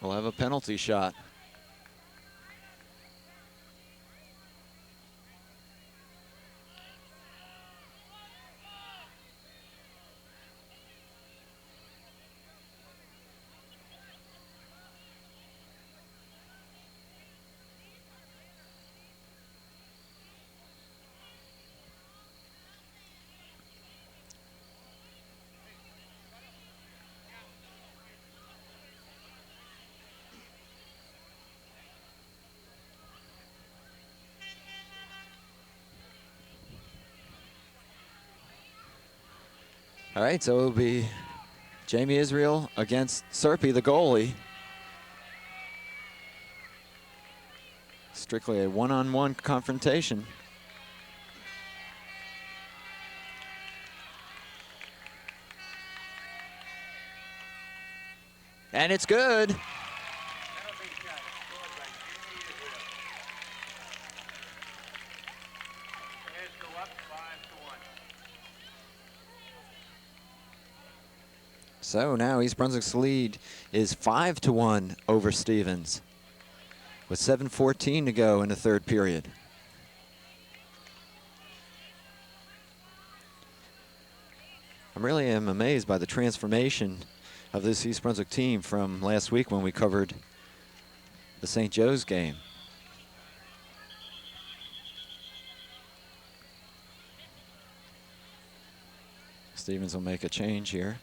will have a penalty shot. All right, so it'll be Jamie Israel against Serpy, the goalie. Strictly a one-on-one confrontation. And it's good. Penalty shot scored by Jimmy Israel. Bears go up 5-1. So now East Brunswick's lead is 5-1 over Stevens, with 7:14 to go in the third period. I really am amazed by the transformation of this East Brunswick team from last week when we covered the St. Joe's game. Stevens will make a change here.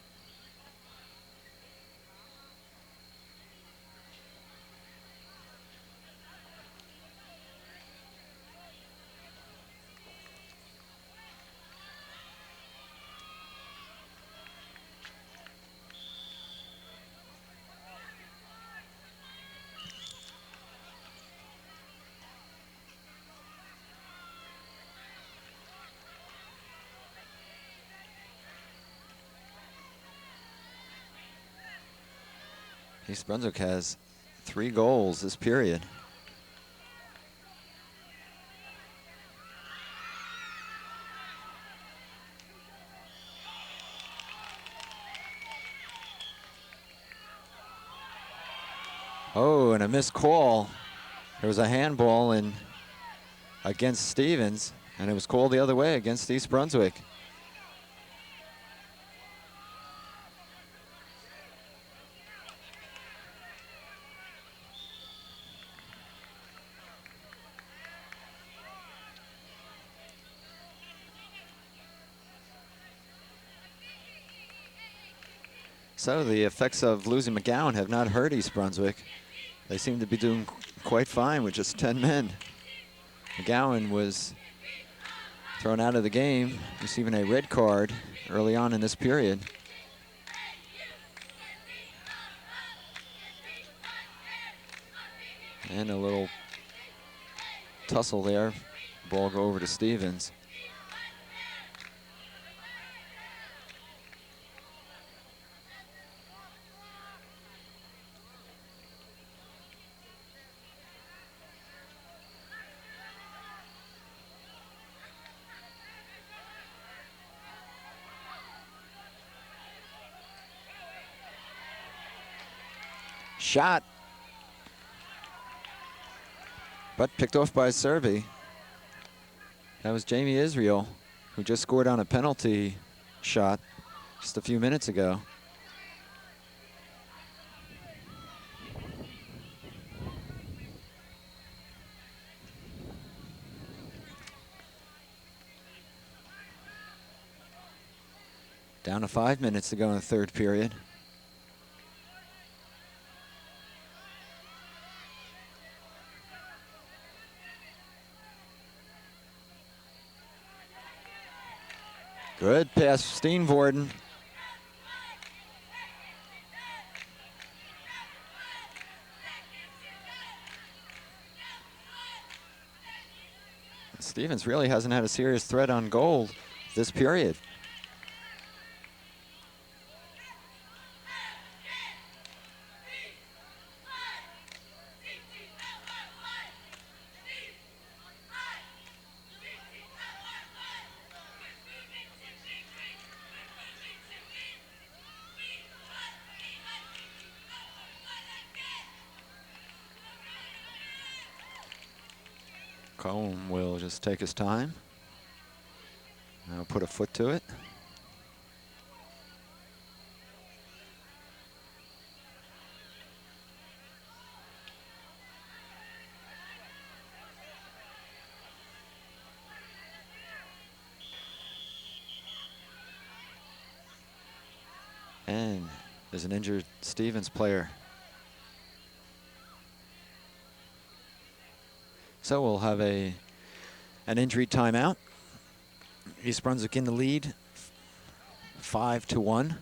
East Brunswick has 3 goals this period. Oh, and a missed call. There was a handball against Stevens, and it was called the other way against East Brunswick. So the effects of losing McGowan have not hurt East Brunswick. They seem to be doing quite fine with just 10 men. McGowan was thrown out of the game, receiving a red card early on in this period. And a little tussle there. Ball go over to Stevens. Shot. But picked off by Serby. That was Jamie Israel, who just scored on a penalty shot just a few minutes ago. Down to 5 minutes to go in the third period. Good pass, Steenvoorden. Stevens really hasn't had a serious threat on goal this period. Cohen will just take his time. Now put a foot to it. And there's an injured Stevens player. So we'll have an injury timeout. East Brunswick in the lead, 5-1.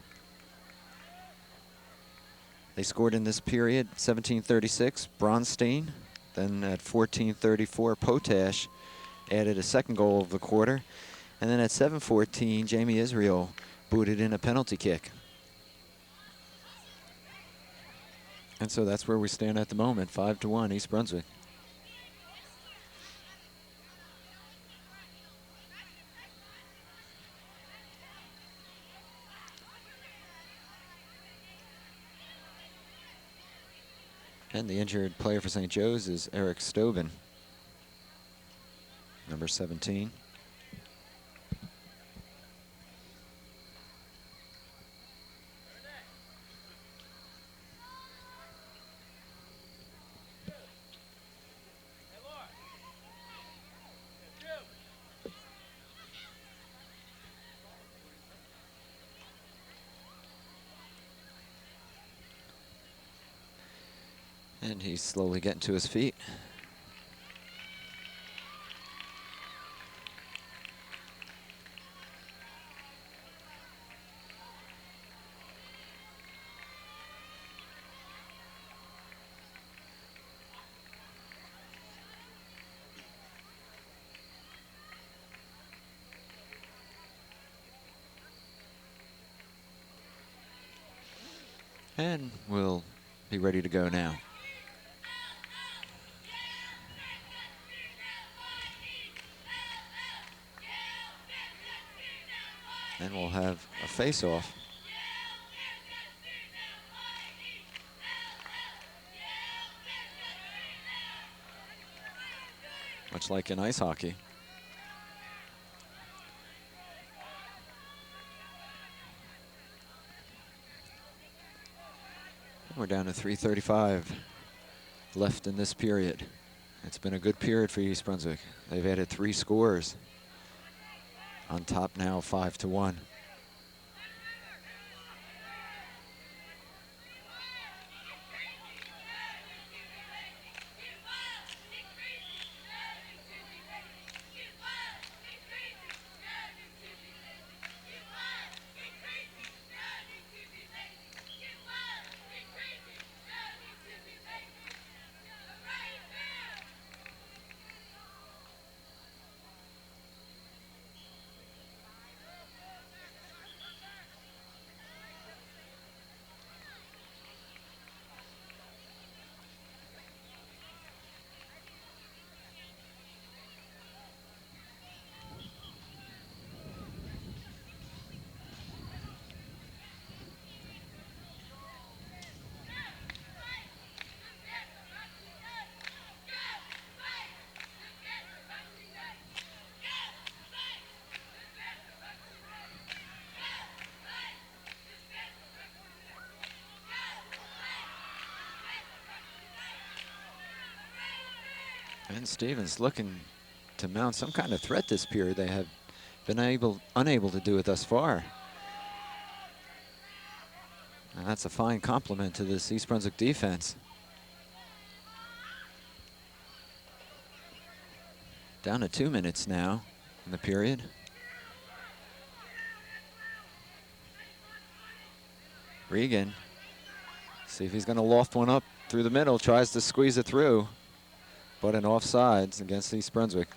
They scored in this period, 17:36, Bronstein. Then at 14:34, Potash added a second goal of the quarter. And then at 7:14, Jamie Israel booted in a penalty kick. And so that's where we stand at the moment, 5-1, East Brunswick. And the injured player for St. Joe's is Eric Stobin, number 17. And he's slowly getting to his feet. And we'll be ready to go now. And we'll have a face-off. Much like in ice hockey. We're down to 3:35 left in this period. It's been a good period for East Brunswick. They've added 3 scores. On top now, 5-1. And Stevens looking to mount some kind of threat this period. They have been unable to do it thus far. And that's a fine compliment to this East Brunswick defense. Down to 2 minutes now in the period. Regan, see if he's going to loft one up through the middle, tries to squeeze it through, but an offsides against East Brunswick.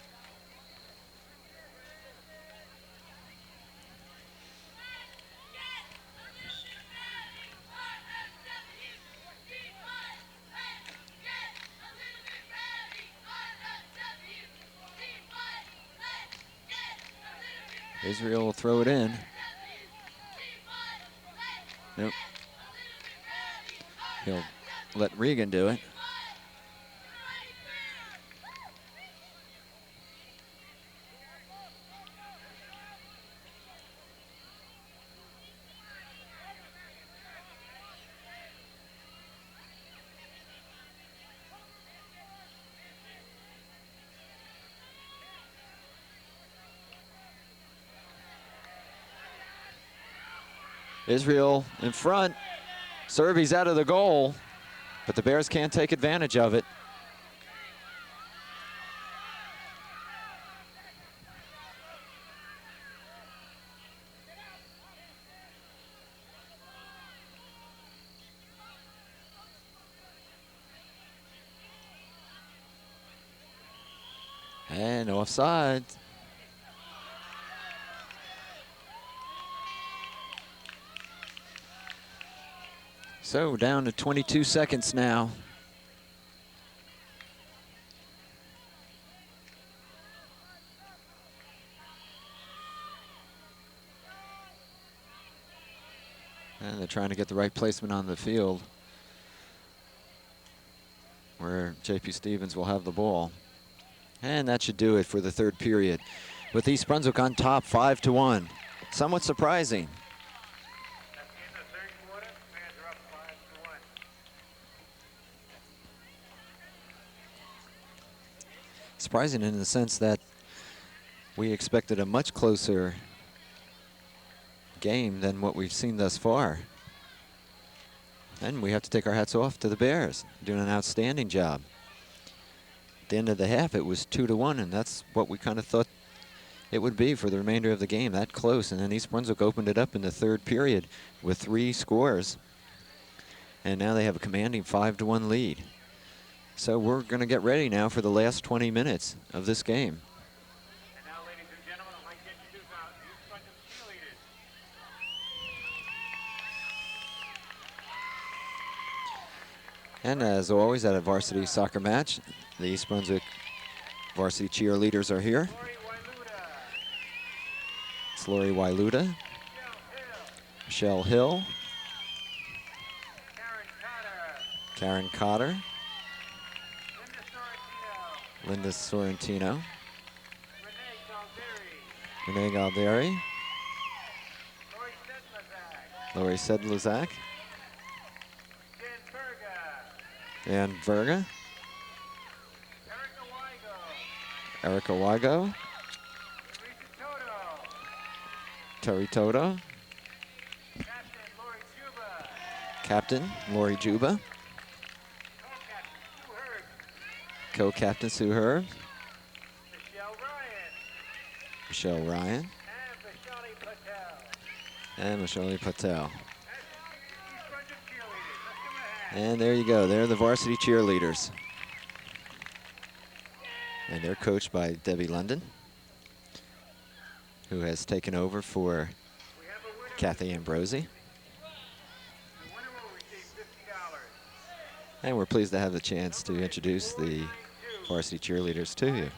Israel will throw it in. Nope. He'll let Regan do it. Israel in front. Servy's out of the goal, but the Bears can't take advantage of it. And offside. So down to 22 seconds now. And they're trying to get the right placement on the field where J.P. Stevens will have the ball. And that should do it for the third period, with East Brunswick on top 5-1. Somewhat surprising. At the end of the third quarter, Bears are up 5-1. Surprising in the sense that we expected a much closer game than what we've seen thus far. And we have to take our hats off to the Bears, doing an outstanding job. At the end of the half, it was 2-1, and that's what we kind of thought it would be for the remainder of the game, that close. And then East Brunswick opened it up in the third period with 3 scores. And now they have a commanding 5-1 lead. So we're going to get ready now for the last 20 minutes of this game. And now, ladies and gentlemen, I'd like to introduce our East Brunswick cheerleaders. And as always at a varsity soccer match, the East Brunswick varsity cheerleaders are here. It's Lori Wailuda, Michelle Hill, Karen Cotter, Linda Sorrentino, Renee Galderi, Lori Sedlazak, Dan Verga, Erica Wygo, Terry Toto, Captain Lori Juba, Co-Captain Sue Herb, Michelle Ryan, and Michelle Patel. And there you go. They're the varsity cheerleaders. And they're coached by Debbie London, who has taken over for Kathy Ambrosi. And we're pleased to have the chance to introduce the varsity cheerleaders to you.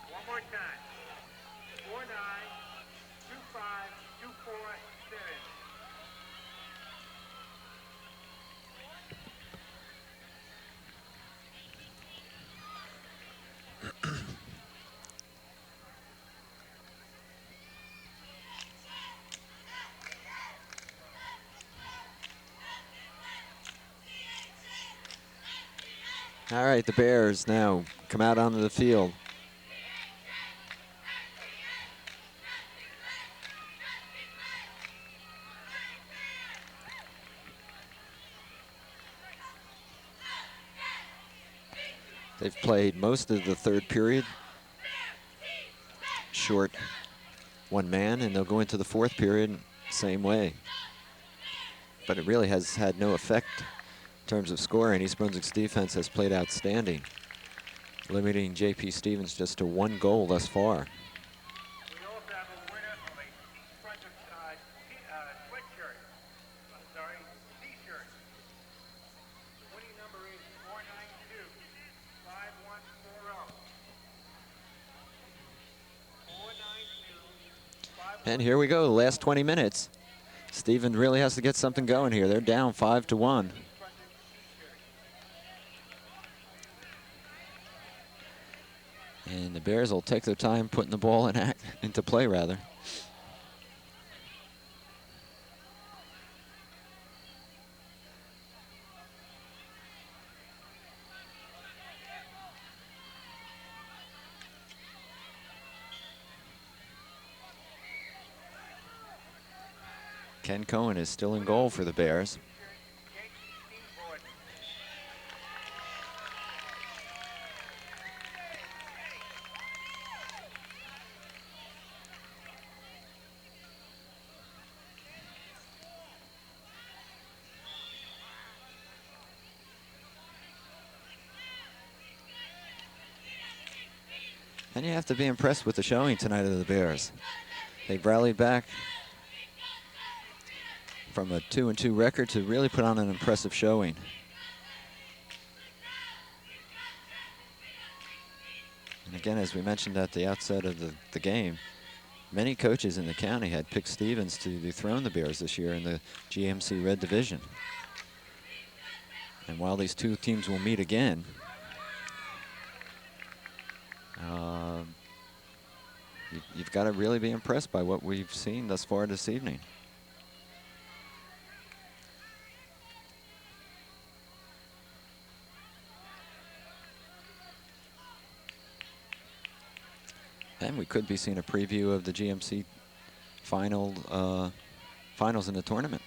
One more time. 49252447. All right, the Bears now come out onto the field. They've played most of the third period short one man, and they'll go into the fourth period same way. But it really has had no effect in terms of scoring. East Brunswick's defense has played outstanding, limiting J.P. Stevens just to 1 goal thus far. We also have a winner of a East Brunswick sweatshirt. T-shirt. And here we go, last 20 minutes. Stevens really has to get something going here. They're down 5-1. And the Bears will take their time putting the ball into play, rather. Ken Cohen is still in goal for the Bears. And you have to be impressed with the showing tonight of the Bears. They've rallied back from a 2-2 record to really put on an impressive showing. And again, as we mentioned at the outset of the game, many coaches in the county had picked Stevens to dethrone the Bears this year in the GMC Red Division. And while these two teams will meet again, you've got to really be impressed by what we've seen thus far this evening. And we could be seeing a preview of the GMC finals in the tournament.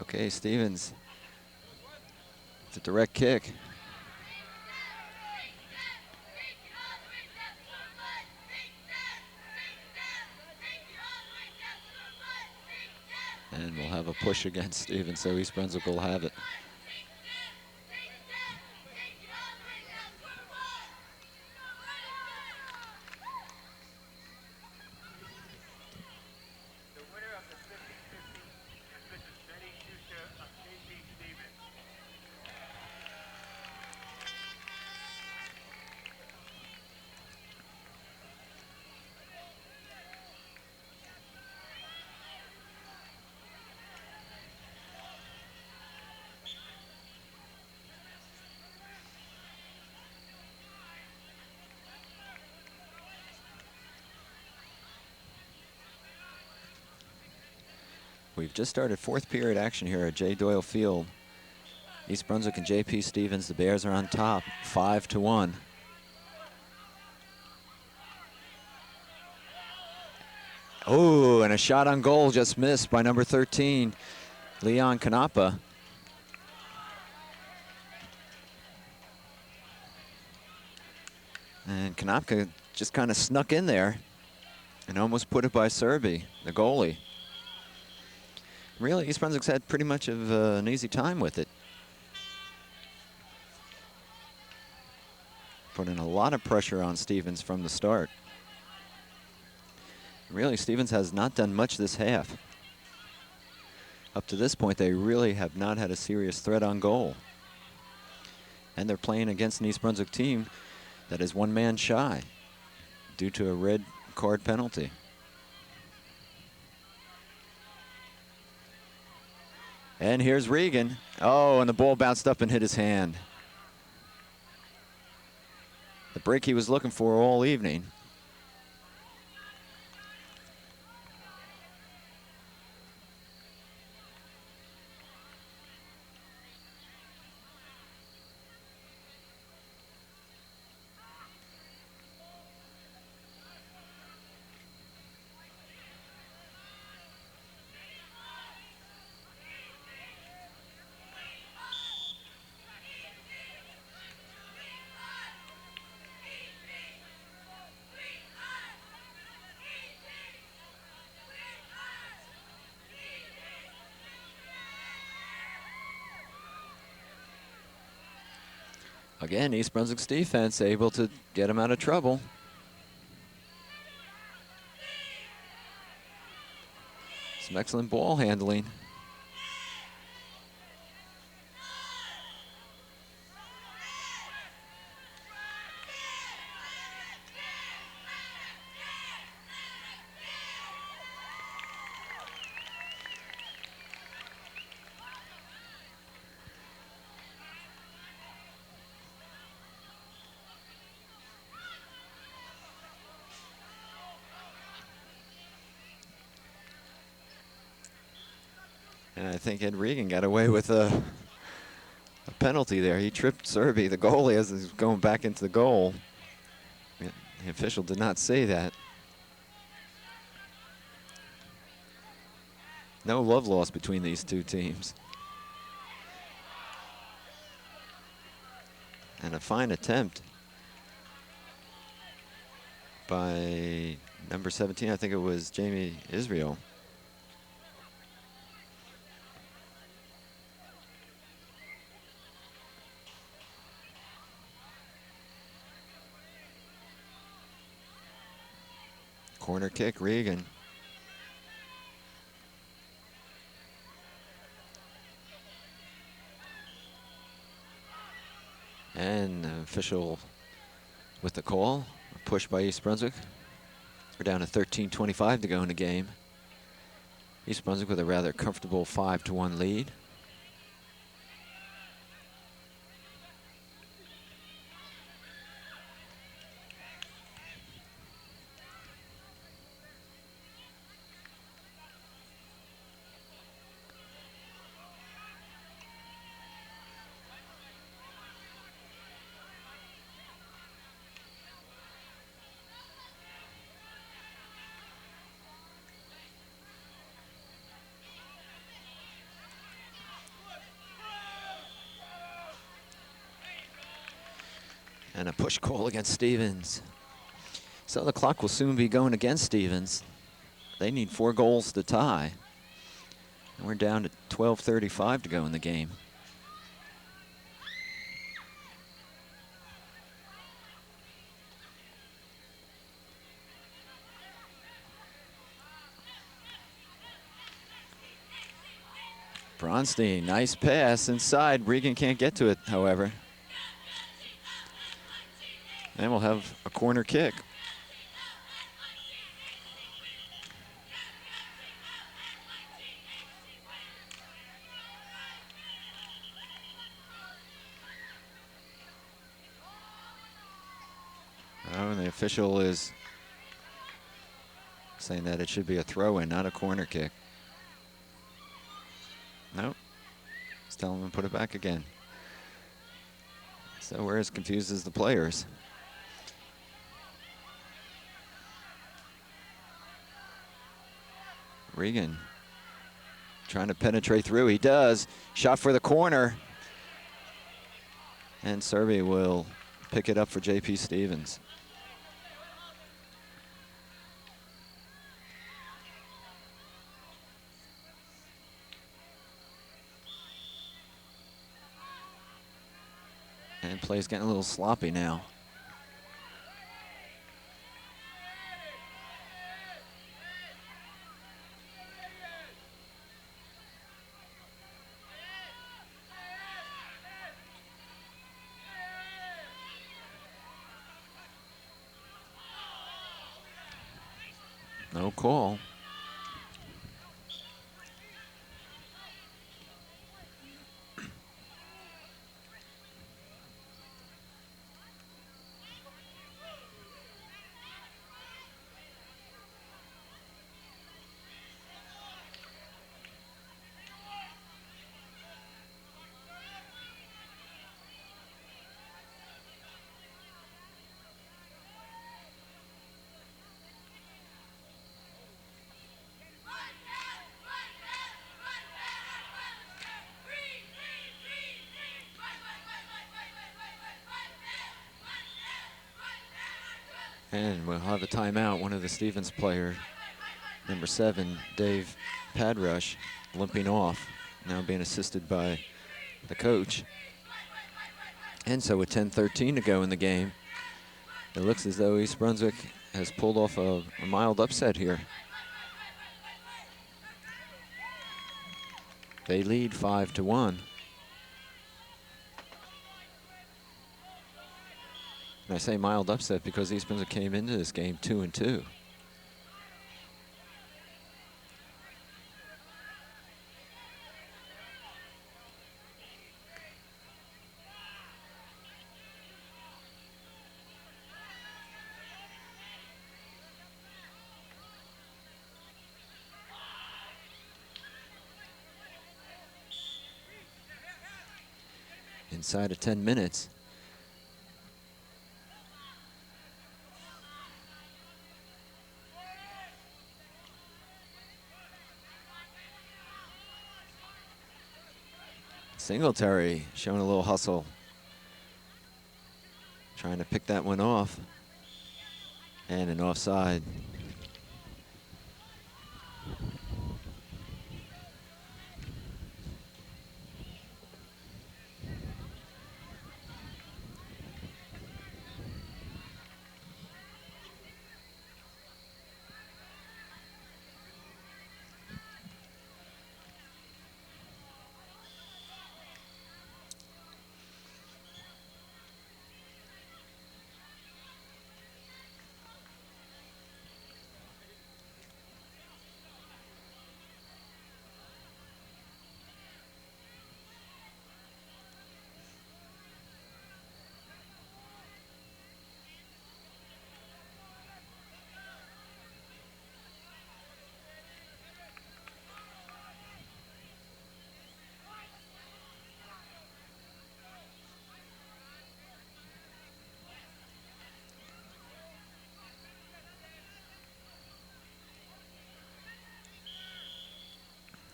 Okay, Stevens. It's a direct kick. And we'll have a push against Stevens, so East Brunswick will have it. We've just started fourth period action here at J. Doyle Field. East Brunswick and J.P. Stevens, the Bears are on top, 5-1. Oh, and a shot on goal just missed by number 13, Leon Canapa. And Kanopka just kind of snuck in there and almost put it by Serby, the goalie. Really, East Brunswick's had pretty much of an easy time with it. Putting a lot of pressure on Stevens from the start. Really, Stevens has not done much this half. Up to this point, they really have not had a serious threat on goal. And they're playing against an East Brunswick team that is one man shy due to a red card penalty. And here's Regan. Oh, and the ball bounced up and hit his hand. The break he was looking for all evening. Again, East Brunswick's defense able to get him out of trouble. Some excellent ball handling. And I think Ed Regan got away with a penalty there. He tripped Serby, the goalie, as he's going back into the goal. The official did not say that. No love lost between these two teams. And a fine attempt by number 17, I think it was Jamie Israel. Corner kick, Regan. And the official with the call, a push by East Brunswick. We're down to 13:25 to go in the game. East Brunswick with a rather comfortable 5-1 lead. And a push call against Stevens. So the clock will soon be going against Stevens. They need 4 goals to tie. And we're down to 12:35 to go in the game. Bronstein, nice pass inside. Regan can't get to it, however. And we'll have a corner kick. Oh, and the official is saying that it should be a throw-in, not a corner kick. Nope. He's telling them to put it back again. So we're as confused as the players. Regan trying to penetrate through. He does. Shot for the corner. And Serby will pick it up for J.P. Stevens. And play's getting a little sloppy now. No call. And we'll have a timeout. One of the Stevens player, number 7, Dave Padrush, limping off, now being assisted by the coach. And so with 10:13 to go in the game, it looks as though East Brunswick has pulled off a mild upset here. They lead 5-1. And I say mild upset because East Brunswick came into this game 2-2. Inside of 10 minutes. Singletary showing a little hustle. Trying to pick that one off. And an offside.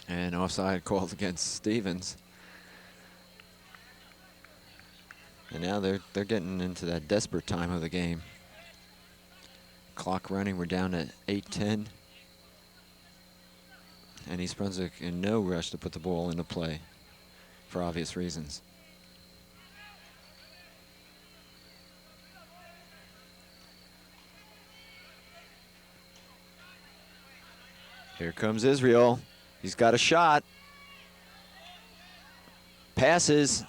And offside called against Stevens. And now they're getting into that desperate time of the game. Clock running, we're down at 8:10. And East Brunswick in no rush to put the ball into play for obvious reasons. Here comes Israel. He's got a shot. Passes.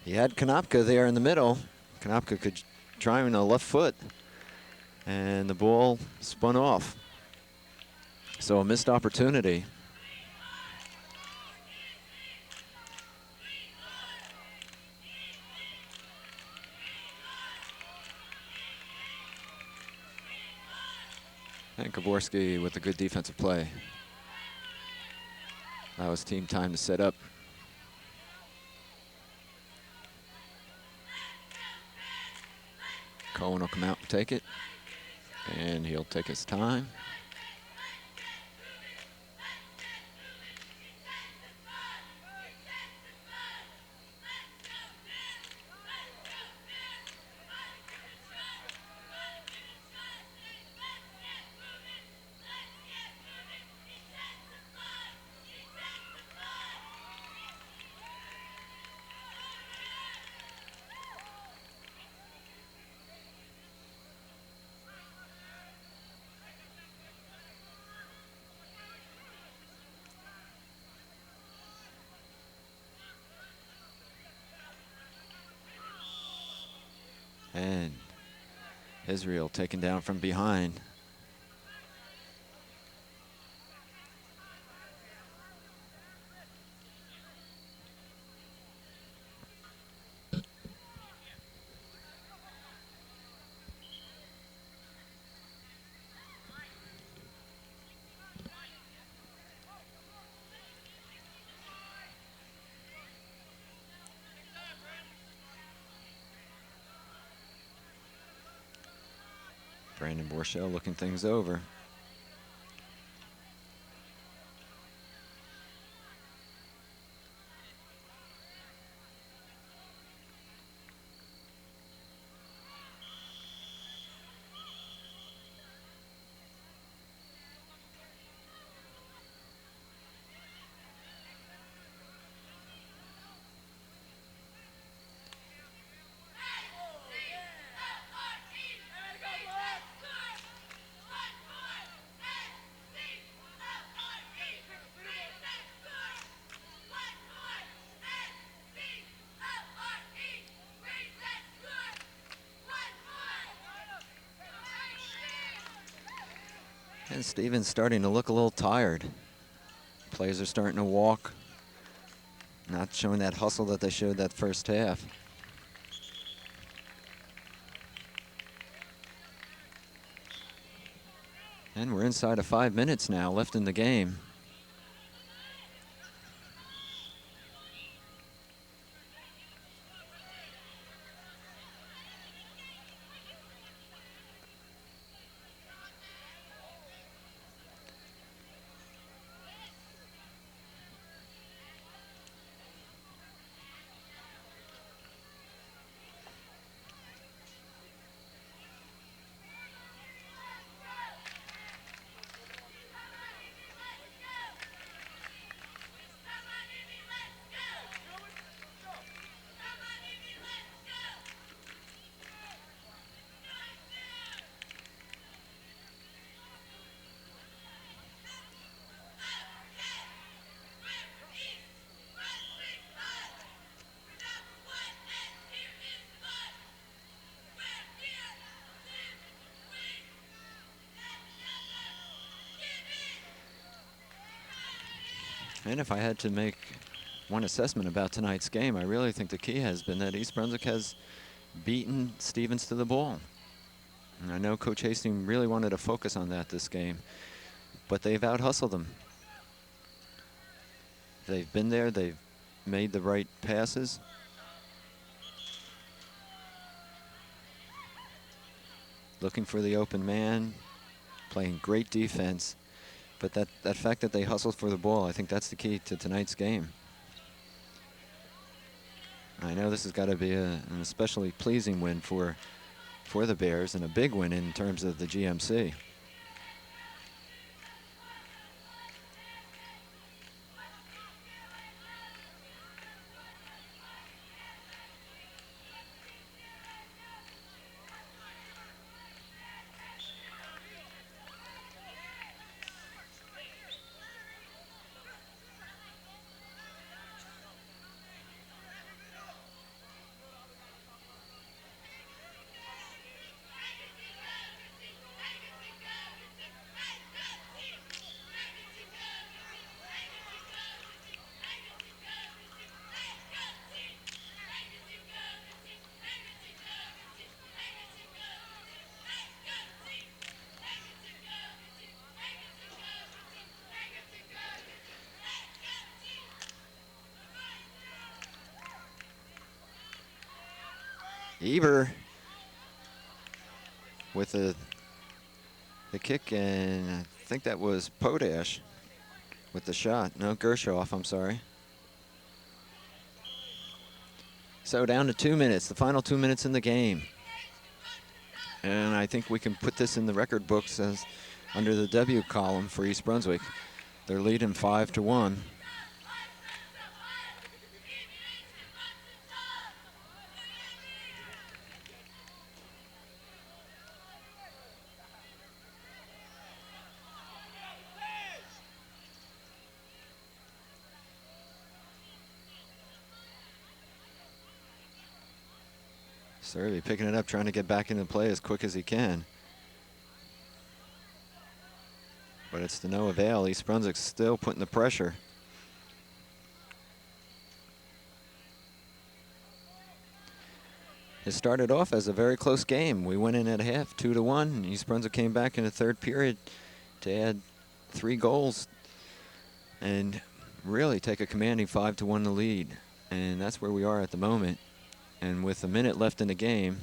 He had Konopka there in the middle. Konopka could try on a left foot. And the ball spun off. So a missed opportunity. And Kaborski with a good defensive play. That was team time to set up. Cohen will come out and take it. And he'll take his time. And Israel taken down from behind. Brandon Borchell looking things over. And Stevens starting to look a little tired. Players are starting to walk, not showing that hustle that they showed that first half. And we're inside of 5 minutes now left in the game. And if I had to make one assessment about tonight's game, I really think the key has been that East Brunswick has beaten Stevens to the ball. And I know Coach Hastings really wanted to focus on that this game, but they've out-hustled them. They've been there, they've made the right passes. Looking for the open man, playing great defense. But that fact that they hustled for the ball, I think that's the key to tonight's game. I know this has got to be an especially pleasing win for the Bears, and a big win in terms of the GMC. Eber with the kick, and I think that was Potash with the shot. No, Gershoff, I'm sorry. So down to 2 minutes, the final 2 minutes in the game. And I think we can put this in the record books as under the W column for East Brunswick. They're leading 5-1. Serby picking it up, trying to get back into play as quick as he can. But it's to no avail. East Brunswick's still putting the pressure. It started off as a very close game. We went in at half, 2-1. And East Brunswick came back in the third period to add 3 goals and really take a commanding 5-1 lead. And that's where we are at the moment. And with a minute left in the game,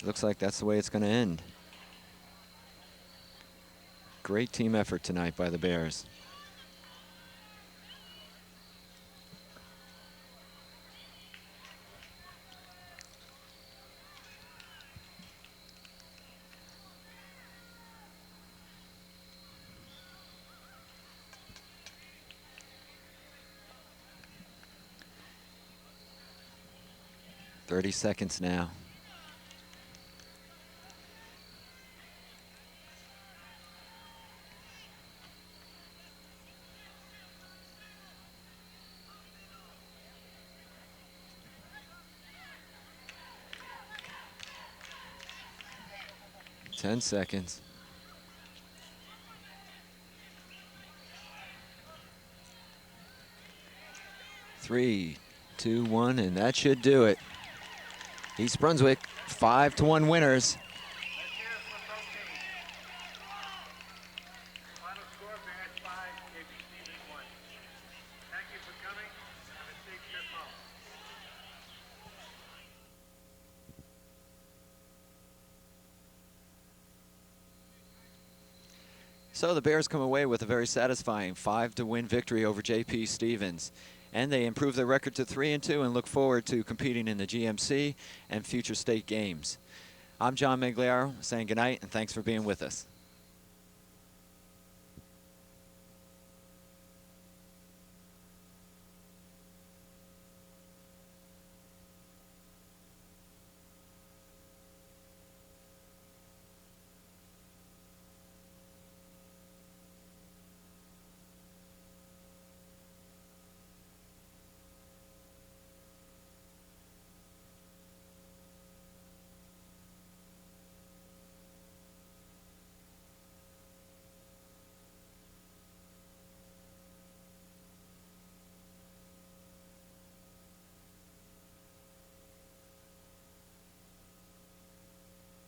looks like that's the way it's going to end. Great team effort tonight by the Bears. Thirty seconds now. Ten seconds. 3, 2, 1, and that should do it. East Brunswick, 5-1 winners. Let's hear it from both teams. Final score, Bears 5, JP Stevens 1. Thank you for coming. Have a safe trip home. So the Bears come away with a very satisfying 5-1 victory over JP Stevens. And they improve their record to 3-2 and look forward to competing in the GMC and future state games. I'm John Meggiolaro saying goodnight and thanks for being with us.